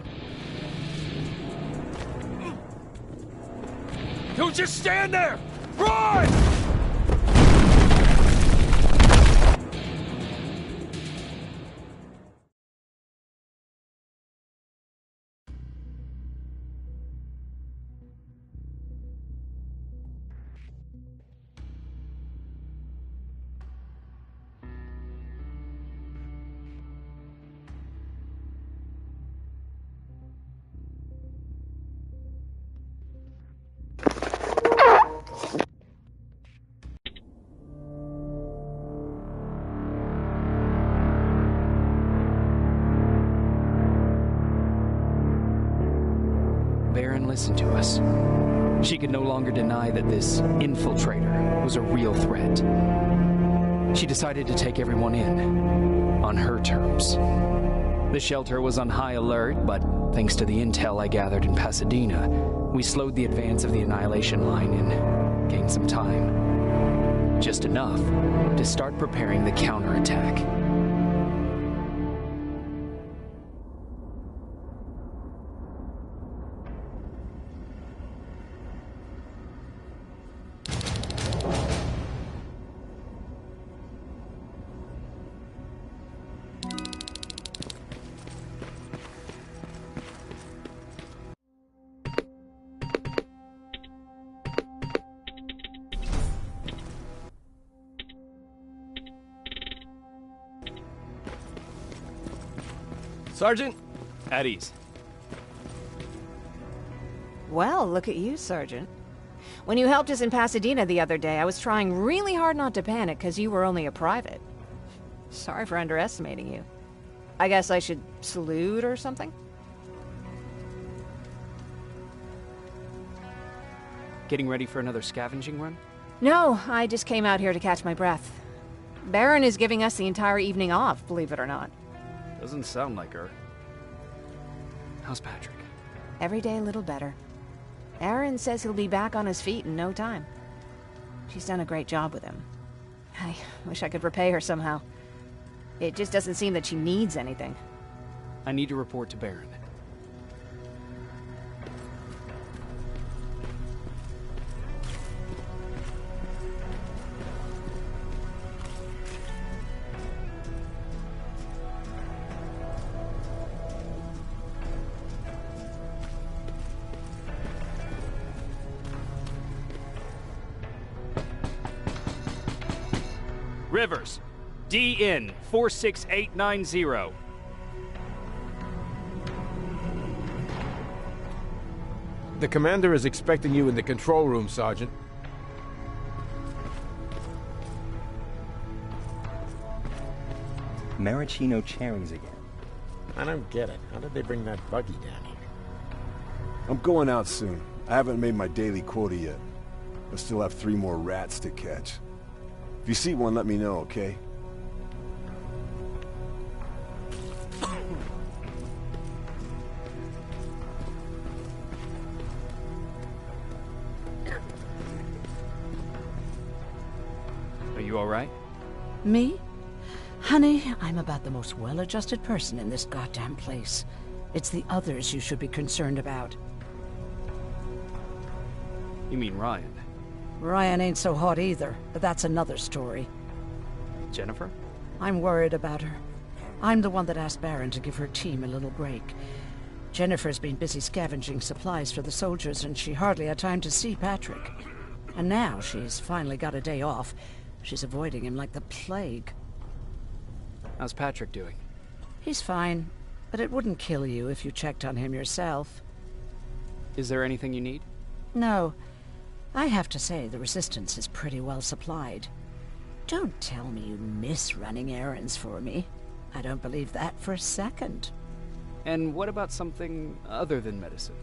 B: Don't just stand there! Run!
D: Baron listened to us. She could no longer deny that this infiltrator was a real threat. She decided to take everyone in, on her terms. The shelter was on high alert, but thanks to the intel I gathered in Pasadena, we slowed the advance of the Annihilation Line and gained some time. Just enough to start preparing the counterattack.
B: Sergeant, at ease.
A: Well, look at you, Sergeant. When you helped us in Pasadena the other day, I was trying really hard not to panic because you were only a private. Sorry for underestimating you. I guess I should salute or something?
D: Getting ready for another scavenging run?
A: No, I just came out here to catch my breath. Baron is giving us the entire evening off, believe it or not.
D: Doesn't sound like her. How's Patrick?
A: Every day a little better. Aaron says he'll be back on his feet in no time. She's done a great job with him. I wish I could repay her somehow. It just doesn't seem that she needs anything.
D: I need to report to Baron.
B: Rivers, DN 46890.
C: The commander is expecting you in the control room, Sergeant.
B: Maraschino chairings again.
C: I don't get it. How did they bring that buggy down here?
J: I'm going out soon. I haven't made my daily quota yet. I still have 3 more rats to catch. If you see one, let me know, okay?
D: Are you all right?
I: Me? Honey, I'm about the most well-adjusted person in this goddamn place. It's the others you should be concerned about.
D: You mean Ryan?
I: Ryan ain't so hot either, but that's another story.
D: Jennifer?
I: I'm worried about her. I'm the one that asked Baron to give her team a little break. Jennifer's been busy scavenging supplies for the soldiers, and she hardly had time to see Patrick. And now she's finally got a day off. She's avoiding him like the plague.
D: How's Patrick doing?
I: He's fine, but it wouldn't kill you if you checked on him yourself.
D: Is there anything you need?
I: No. I have to say the Resistance is pretty well supplied. Don't tell me you miss running errands for me. I don't believe that for a second.
D: And what about something other than medicine?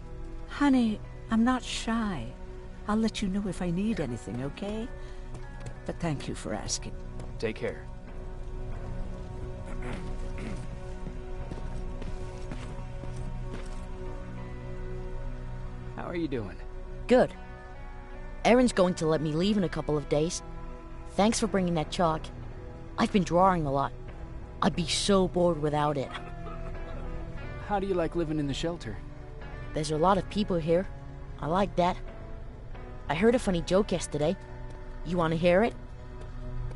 I: Honey, I'm not shy. I'll let you know if I need anything, okay? But thank you for asking.
D: Take care. How are you doing?
G: Good. Erin's going to let me leave in a couple of days. Thanks for bringing that chalk. I've been drawing a lot. I'd be so bored without it.
D: How do you like living in the shelter?
G: There's a lot of people here. I like that. I heard a funny joke yesterday. You want to hear it?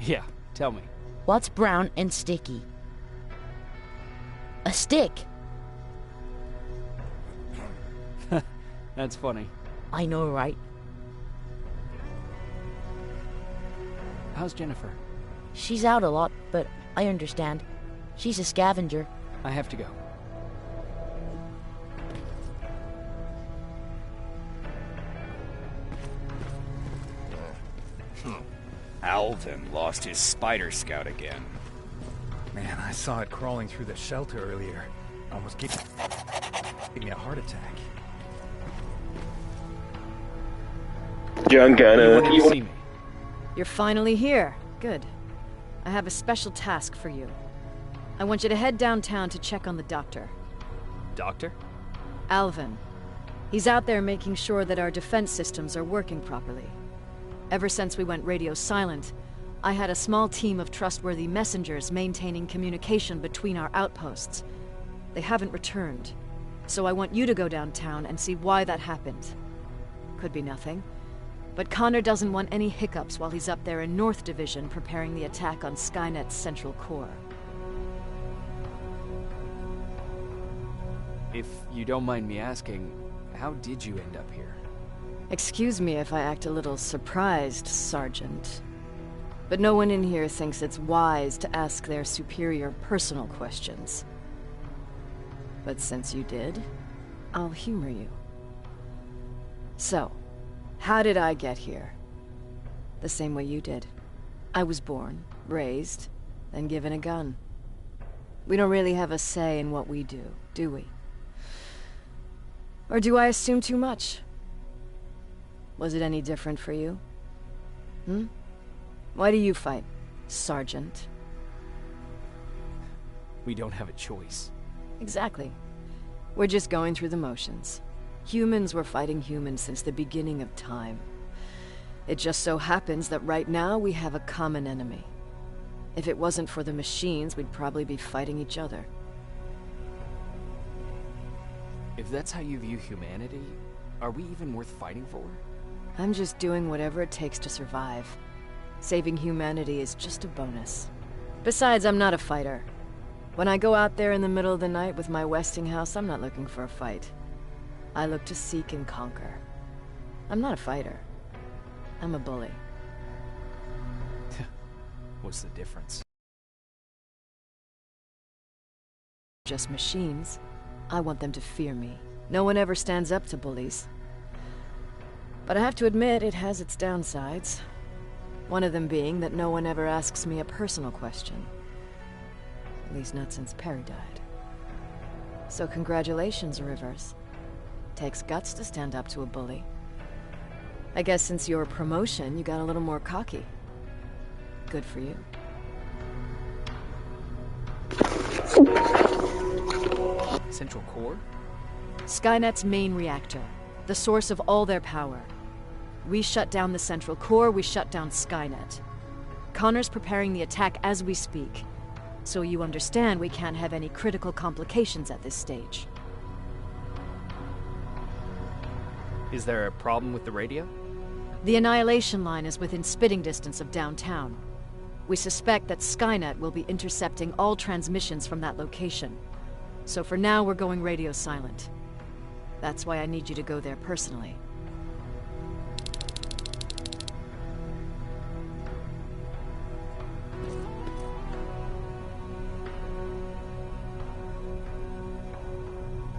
D: Yeah, tell me.
G: What's brown and sticky? A stick.
D: That's funny.
G: I know, right?
D: How's Jennifer?
G: She's out a lot, but I understand. She's a scavenger.
D: I have to go.
L: Alvin lost his spider scout again.
M: Man, I saw it crawling through the shelter earlier. Almost gave me a heart attack.
D: You wanted to see me.
A: You're finally here. Good. I have a special task for you. I want you to head downtown to check on the doctor.
D: Doctor?
A: Alvin. He's out there making sure that our defense systems are working properly. Ever since we went radio silent, I had a small team of trustworthy messengers maintaining communication between our outposts. They haven't returned, so I want you to go downtown and see why that happened. Could be nothing, but Connor doesn't want any hiccups while he's up there in North Division preparing the attack on Skynet's central core.
D: If you don't mind me asking, how did you end up here?
A: Excuse me if I act a little surprised, Sergeant. But no one in here thinks it's wise to ask their superior personal questions. But since you did, I'll humor you. So, how did I get here? The same way you did. I was born, raised, then given a gun. We don't really have a say in what we do we? Or do I assume too much? Was it any different for you? Why do you fight, Sergeant?
D: We don't have a choice.
A: Exactly. We're just going through the motions. Humans were fighting humans since the beginning of time. It just so happens that right now we have a common enemy. If it wasn't for the machines, we'd probably be fighting each other.
D: If that's how you view humanity, are we even worth fighting for?
A: I'm just doing whatever it takes to survive. Saving humanity is just a bonus. Besides, I'm not a fighter. When I go out there in the middle of the night with my Westinghouse, I'm not looking for a fight. I look to seek and conquer. I'm not a fighter. I'm a bully.
D: What's the difference?
A: Just machines. I want them to fear me. No one ever stands up to bullies. But I have to admit, it has its downsides. One of them being that no one ever asks me a personal question. At least not since Perry died. So congratulations, Rivers. Takes guts to stand up to a bully. I guess since your promotion, you got a little more cocky. Good for you.
D: Central Core?
A: Skynet's main reactor. The source of all their power. We shut down the central core, we shut down Skynet. Connor's preparing the attack as we speak. So you understand we can't have any critical complications at this stage.
D: Is there a problem with the radio?
A: The Annihilation Line is within spitting distance of downtown. We suspect that Skynet will be intercepting all transmissions from that location. So for now, we're going radio silent. That's why I need you to go there personally.